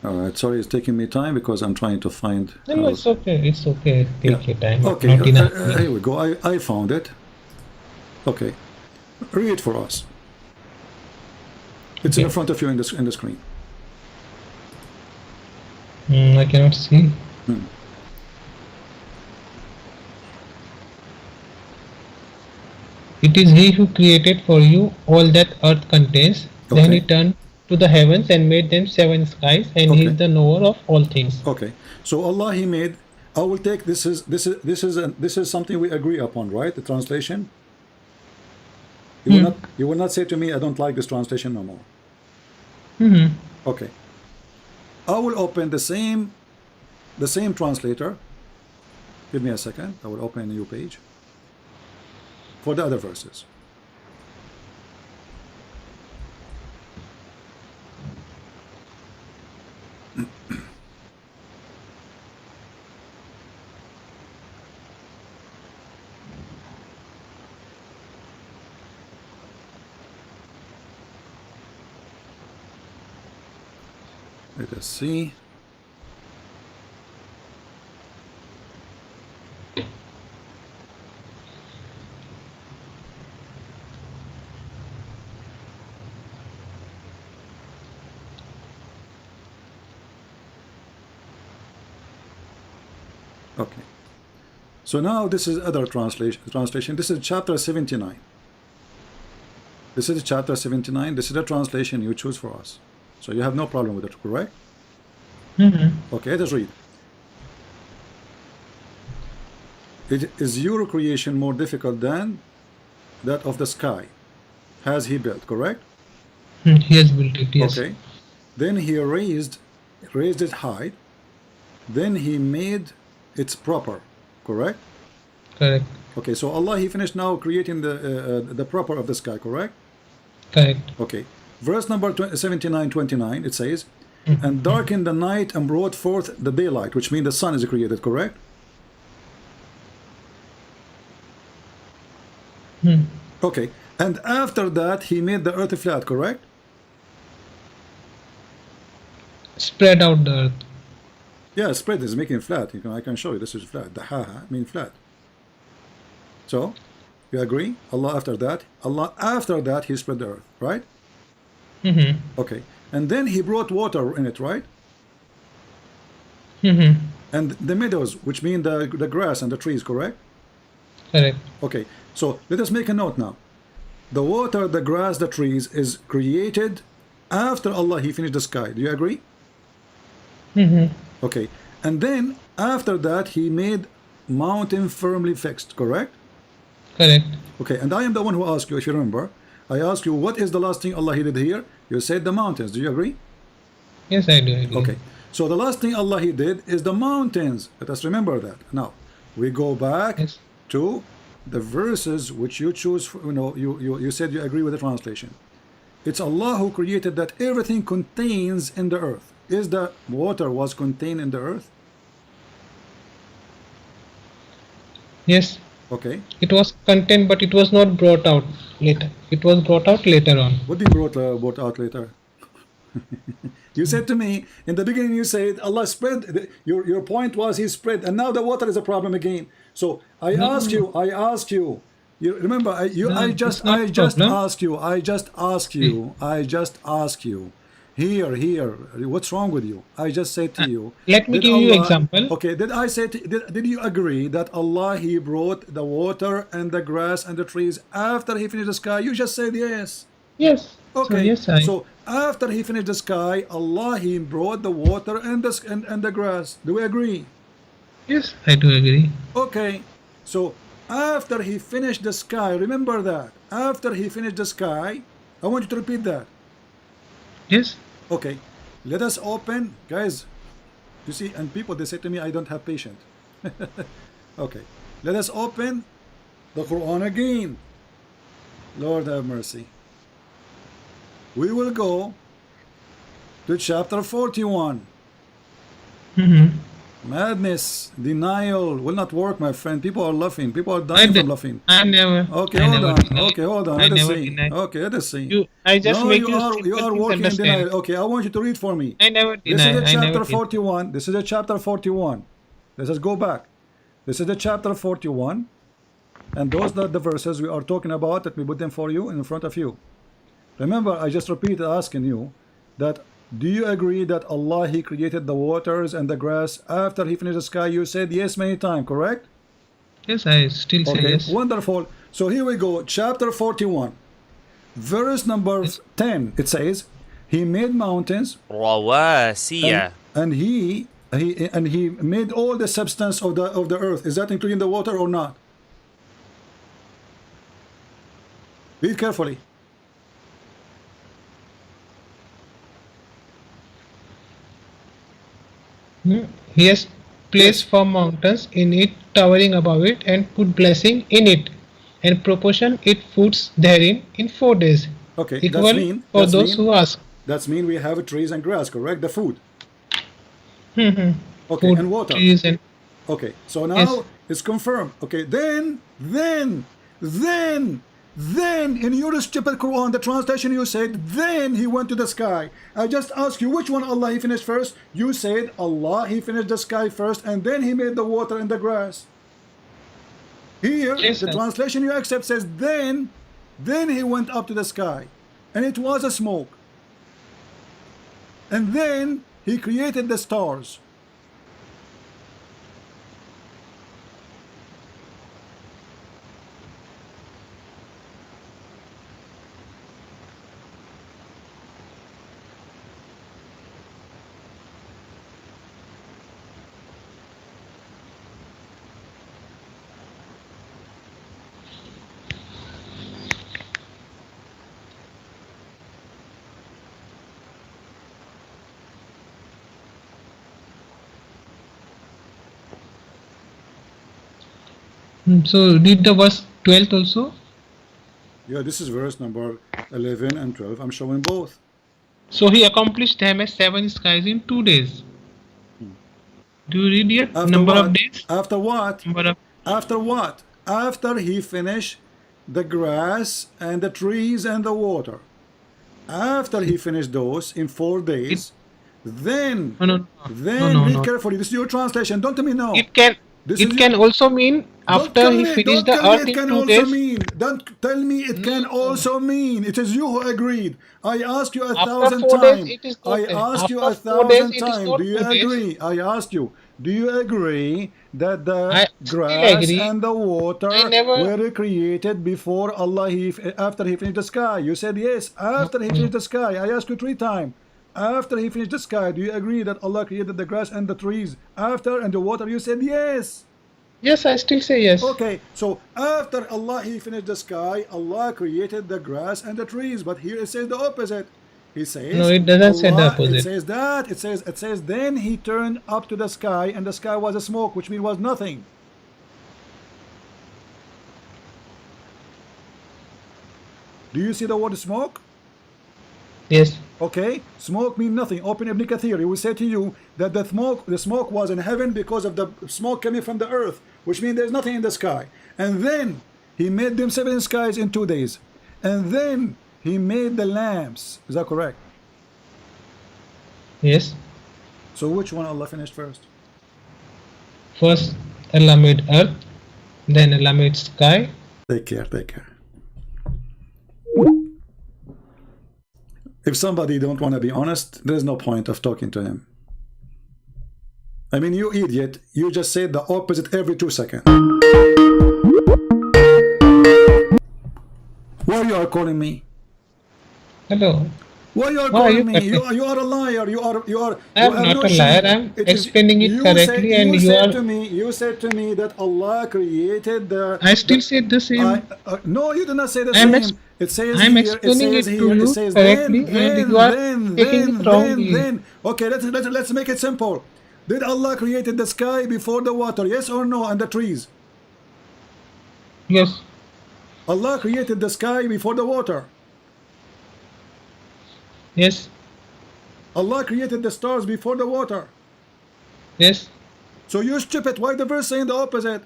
Alright, sorry it's taking me time because I'm trying to find... No, it's okay. Take your time. Okay, Not enough. here we go. I found it. Okay. Read for us. It's in front of you in the screen. I cannot see. It is He who created for you all that earth contains. Okay. Then He turned to the heavens and made them 7 skies, and He is the knower of all things. Okay. So Allah He made. I will take this is something we agree upon, right? The translation. You will not say to me, I don't like this translation no more. Okay. I will open the same translator. Give me a second. I will open a new page for the other verses. Let us see. Okay. So now this is other translation. This is chapter 79. This is chapter 79. This is the translation you choose for us. So you have no problem with it, correct? Okay, let us read. Is your creation more difficult than that of the sky? Has He built, correct? He has built it, yes. Okay. Then He raised it high. Then He made it proper, correct? Correct. Okay, so Allah He finished now creating the proper of the sky, correct? Correct. Okay. verse number 79, 29, it says, and darkened the night and brought forth the daylight, which means the sun is created, correct? Okay, and after that he made the earth flat, correct? Spread out the earth. Yeah, spread is making it flat. I can show you this is flat. The ha mean flat. So you agree? Allah after that he spread the earth, right? Okay, and then he brought water in it, right? And the meadows, which mean the grass and the trees, correct? Correct. Okay, so let us make a note now. The water, the grass, the trees is created after Allah he finished the sky. Do you agree? Okay, and then after that he made mountain firmly fixed, correct? Correct. Okay, and I am the one who asked you, if you remember. I asked you, what is the last thing Allah he did here? You said the mountains. Do you agree? Yes, I do agree. Okay, so the last thing Allah he did is the mountains. Let us remember that. Now we go back to the verses which you choose. You said you agree with the translation. It's Allah who created that everything contains in the earth. Is the water was contained in the earth? Yes. Okay. It was contained, but it was not brought out later. It was brought out later on. What do you brought out later? You said to me in the beginning, you said Allah spread. Your point was he spread, and now the water is a problem again. So I asked you. You remember? I just asked you. Here. What's wrong with you? I just said to you. Let me give you example. Okay. Did you agree that Allah he brought the water and the grass and the trees after he finished the sky? You just said yes. Yes. Okay. So, yes, so after he finished the sky, Allah he brought the water and the grass. Do we agree? Yes, I do agree. Okay. So after he finished the sky, remember that. After he finished the sky, I want you to repeat that. Yes. Okay. Let us open, guys. You see, and people they say to me, I don't have patience. Okay. Let us open the Quran again. Lord have mercy. We will go to chapter 41. Madness, denial will not work, my friend. People are laughing. People are dying from laughing. I never. Okay, hold on. Okay, hold on. Let us see. Okay, let us see. I just make you are working in denial. Okay, I want you to read for me. I never deny. This is the chapter 41. This is the chapter 41. Let us go back. This is the chapter 41. And those are the verses we are talking about. Let me put them for you in front of you. Remember, I just repeated asking you that do you agree that Allah he created the waters and the grass after he finished the sky? You said yes many times, correct? Yes, I still say yes. Wonderful. So here we go, chapter 41, verse number 10. It says, he made mountains and he made all the substance of the earth. Is that including the water or not? Read carefully. He has placed firm mountains in it, towering above it, and put blessing in it, and proportion it foods therein in 4 days. Okay, equal for those who ask. That's mean we have trees and grass, correct? The food. Okay, food, and water. Trees and okay, so now it's confirmed. Okay, then in your stupid Quran, the translation you said, then he went to the sky. I just asked you which one Allah he finished first. You said Allah he finished the sky first and then he made the water and the grass. Here, the translation you accept says then he went up to the sky and it was a smoke. And then he created the stars. So read the verse 12 also. Yeah, this is verse number 11 and 12. I'm showing both. So he accomplished them as 7 skies in 2 days. Do you read here? After Number what? of days? After what? Number of After what? After he finished the grass and the trees and the water. After he finished those in 4 days, then no. read carefully. This is your translation. Don't tell me no. It can This it is can also mean Don't after tell he me, finished don't the tell me earth it in can 2 also days. mean. Don't tell me it can also mean. It is you who agreed. I asked you a After thousand 4 days, times. it is I not there. asked you After a 4 days, thousand it is times. not Do you 2 days. agree? I asked you. Do you agree that the I still grass agree. and the water I never. were created before Allah? After he finished the sky. You said yes. After he finished the sky. I asked you 3 times. After he finished the sky, do you agree that Allah created the grass and the trees after and the water? You said yes. Yes, I still say yes. Okay, so after Allah he finished the sky, Allah created the grass and the trees. But here it says the opposite. He says No, it doesn't say the Allah, opposite. it says that it says then he turned up to the sky and the sky was a smoke, which means was nothing. Do you see the word smoke? Yes. Okay, smoke means nothing. Open Ibn Kathir, he will say to you that the smoke was in heaven because of the smoke coming from the earth, which means there's nothing in the sky. And then he made them 7 skies in 2 days. And then he made the lamps. Is that correct? Yes. So which one Allah finished first? First Allah made earth, then Allah made sky. Take care, take care. If somebody don't want to be honest, there's no point of talking to him. I mean, you idiot, you just said the opposite every 2 seconds. Why you are calling me? Hello. Why you are Why are calling you me? You are a liar. You are. I am not a liar. I am explaining it correctly, and you are. You said to me that Allah created the. I still said the same. No, you did not say the same. It says I'm here. explaining It says it here. to you It says correctly, then, and you are taking it wrongly. then. Okay, let's make it simple. Did Allah created the sky before the water? Yes or no? And the trees? Yes. Allah created the sky before the water. Yes. Allah created the stars before the water. Yes. So you stupid. Why the verse saying the opposite?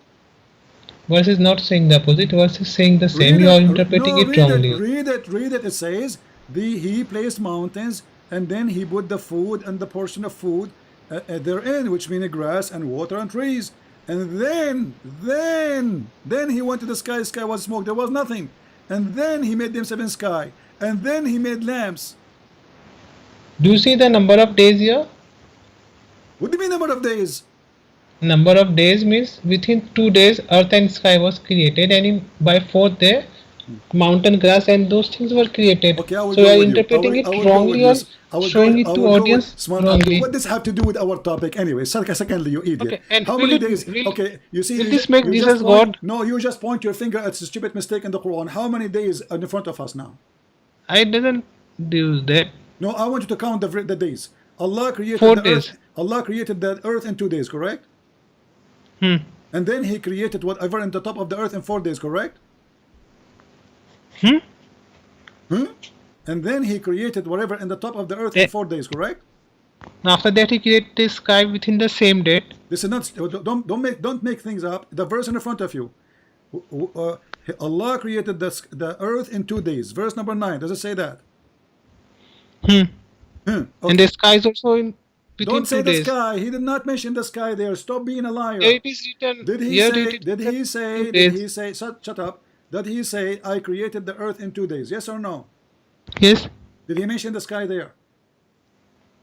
Verse is not saying the opposite. Verse is saying the same. You are interpreting it wrongly. Read it. It says he placed mountains and then he put the food and the portion of food therein, which means grass and water and trees. And then he went to the sky. The sky was smoke. There was nothing. And then he made them 7 sky. And then he made lamps. Do you see the number of days here? What do you mean number of days? Number of days means within 2 days earth and sky was created, and by 4th day mountain, grass and those things were created. Okay, I will so go you are with interpreting you. it wrongly or showing it to audience wrongly. What does this have to do with our topic anyway? Secondly, you idiot. Okay, and how many days? Okay, you see. Will this make Jesus God? No, you just point your finger at a stupid mistake in the Quran. How many days are in front of us now? I didn't do that. No, I want you to count the days. Allah created 4 the days. earth. Allah created the earth in 2 days, correct? Hmm. And then He created whatever in the top of the earth in 4 days, correct? Hmm. Hmm? And then He created whatever in the top of the earth in 4 days, correct? After that, He created the sky within the same date. This is not. Don't make things up. The verse in front of you. Allah created the earth in 2 days. Verse number 9. Does it say that? Hmm. Okay. And the sky is also in within Don't say 2 the days. sky. He did not mention the sky there. Stop being a liar. Here it is written. Did he Here say? it is Did he say? 2 Did days. he say? Shut up. Did he say I created the earth in 2 days? Yes or no? Yes. Did he mention the sky there?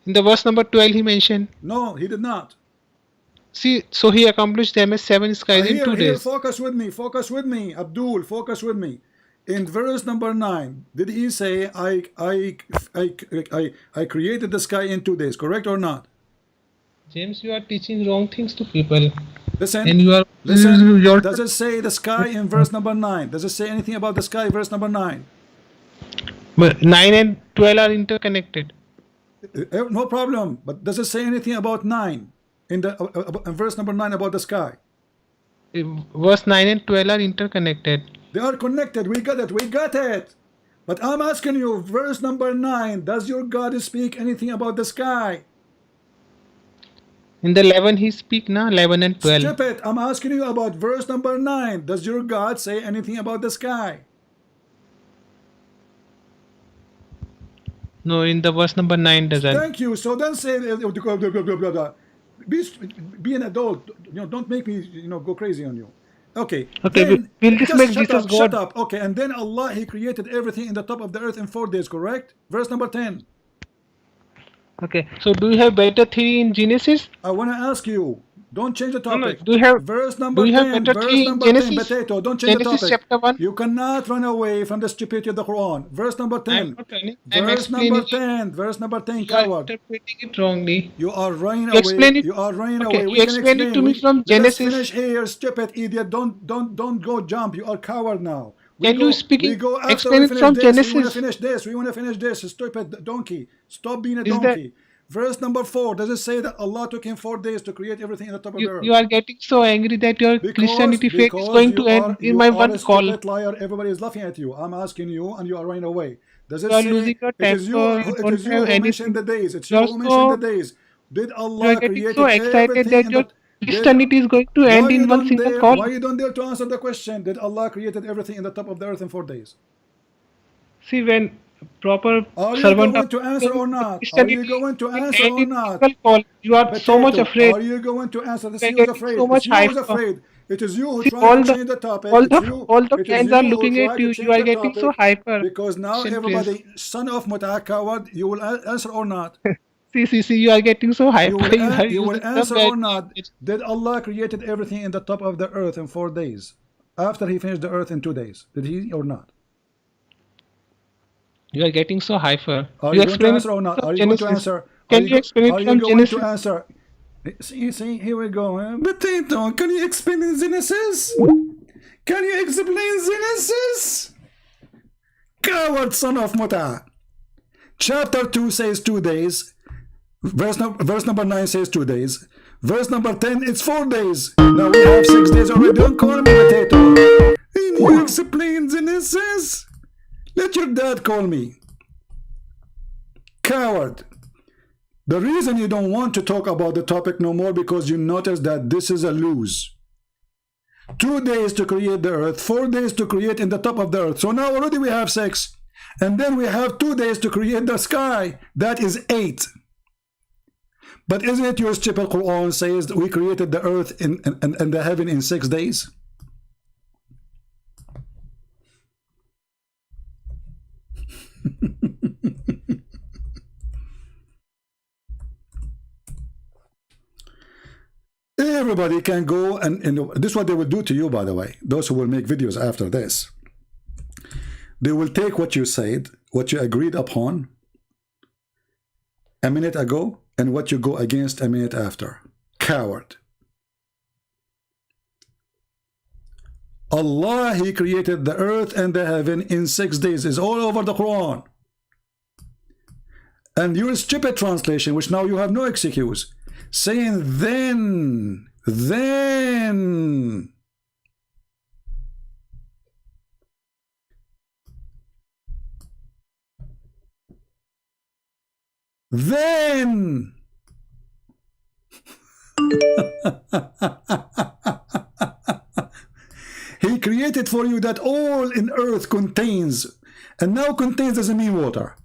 In the verse number 12, he mentioned. No, he did not. See, so he accomplished them as 7 skies in 2 Here, days. focus with me, Abdul. Focus with me. In verse number 9, did he say I created the sky in 2 days? Correct or not? James, you are teaching wrong things to people. Listen. And you are Listen. Does it say the sky in verse number 9? Does it say anything about the sky? Verse number 9. But 9 and 12 are interconnected. No problem. But does it say anything about 9 in verse number 9 about the sky? Verse 9 and 12 are interconnected. They are connected. We got it. We got it. But I'm asking you, verse number 9. Does your God speak anything about the sky? In the 11 he speak now, 11 and 12. Stupid. I'm asking you about verse number 9. Does your God say anything about the sky? No, in the verse number 9 doesn't. Thank you. So don't say blah, blah, blah, blah, blah. Be an adult. Don't make me go crazy on you. Okay. Okay, Then, we'll just make shut Jesus up, God. shut up. Okay, and then Allah, He created everything in the top of the earth in 4 days, correct? Verse number 10. Okay, so do you have better theory in Genesis? I want to ask you, don't change the No, topic. do you have Verse number do you have 10. better Verse theory in number 10. Genesis? Potato, don't change the Genesis topic. chapter 1. You cannot run away from the stupidity of the Quran. Verse number 10. I'm not running. I'm Verse number explaining 10. Verse number 10, you are coward. interpreting it wrongly. You are running You away. explain it. You are running Okay, away. you We can explain it to me We- from Let us Genesis. finish here, stupid idiot. Don't go jump. You are coward now. Can you speak We it- go after explain we it finish from this. We want to Genesis? finish this. We want to finish this. Stupid donkey. Stop being a Is that- donkey. Verse number 4. Does it say that Allah took him 4 days to create everything in the top of the earth? You are getting so angry that your Christianity faith is going to end in you my are one a call. stupid liar. Everybody is laughing at you. I'm asking you, and you are running away. Does it You are say losing your it is you? temper, you It don't is you have who anything. mentioned the days. It's You you are who mentioned the so- days. Did You Allah are getting create so excited everything that in your the Christianity is going to end in one single call. Why you don't dare to answer the question? Did Allah created everything in the top of the earth in 4 days? See, when proper Are you servant going of to answer or not? Are Christianity you going to will answer end or in not? single call. You are so much Potato, afraid. are you going to answer? This You are you is getting afraid. so much It's you who's hyper. afraid. It is you who See, tried all to the change the topic. all It's the you. all the It is fans you are who looking tried at to you. change You are the getting so topic. hyper. Because now Christian everybody, son of Muta coward, you will answer or not? See, you are getting so hyper. You are You will using some answer bad or not? language. Did Allah created everything in the top of the earth in 4 days? After He finished the earth in 2 days, did He or not? You are getting so hyper. Are You you going to explain it answer or not? from Are you going to Genesis. answer? Can you explain it Are you from going to Genesis? answer? See, here we go. Potato, can you explain Genesis? Can you explain Genesis? Coward son of Muta. Chapter 2 says 2 days. Verse number 9 says 2 days. Verse number 10, it's 4 days. Now we have 6 days already. Don't call me potato. Can you explain Genesis? Let your dad call me. Coward. The reason you don't want to talk about the topic no more because you notice that this is a lose. 2 days to create the earth, 4 days to create in the top of the earth. So now already we have 6. And then we have 2 days to create the sky. That is 8. But isn't it your stupid Quran says that we created the earth and the heaven in 6 days? Everybody can go and this is what they will do to you, by the way. Those who will make videos after this, they will take what you said, what you agreed upon a minute ago, and what you go against a minute after. Coward. Allah, He created the earth and the heaven in 6 days. It's all over the Quran. And your stupid translation, which now you have no excuse, saying then He created for you that all in earth contains, and now contains doesn't mean water,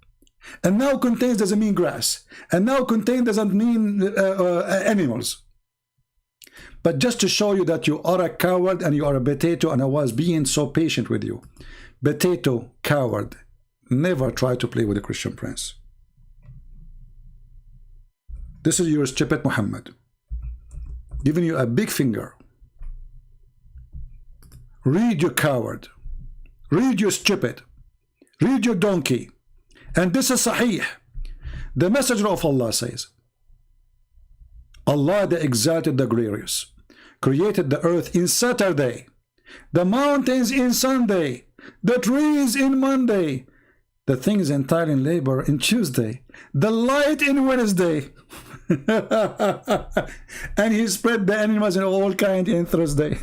and now contains doesn't mean grass, and now contain doesn't mean animals. But just to show you that you are a coward and you are a potato, and I was being so patient with you. Potato, coward, never try to play with a Christian prince. This is your stupid Muhammad, giving you a big finger. Read, you coward. Read, you stupid. Read, you donkey. And this is Sahih. The Messenger of Allah says, Allah, the Exalted, the Glorious, created the earth in Saturday, the mountains in Sunday, the trees in Monday, the things entirely in labor in Tuesday, the light in Wednesday, and He spread the animals in all kind in Thursday.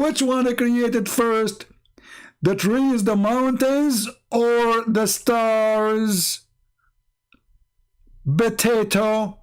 which one I created first? The trees, the mountains, or the stars? Potato.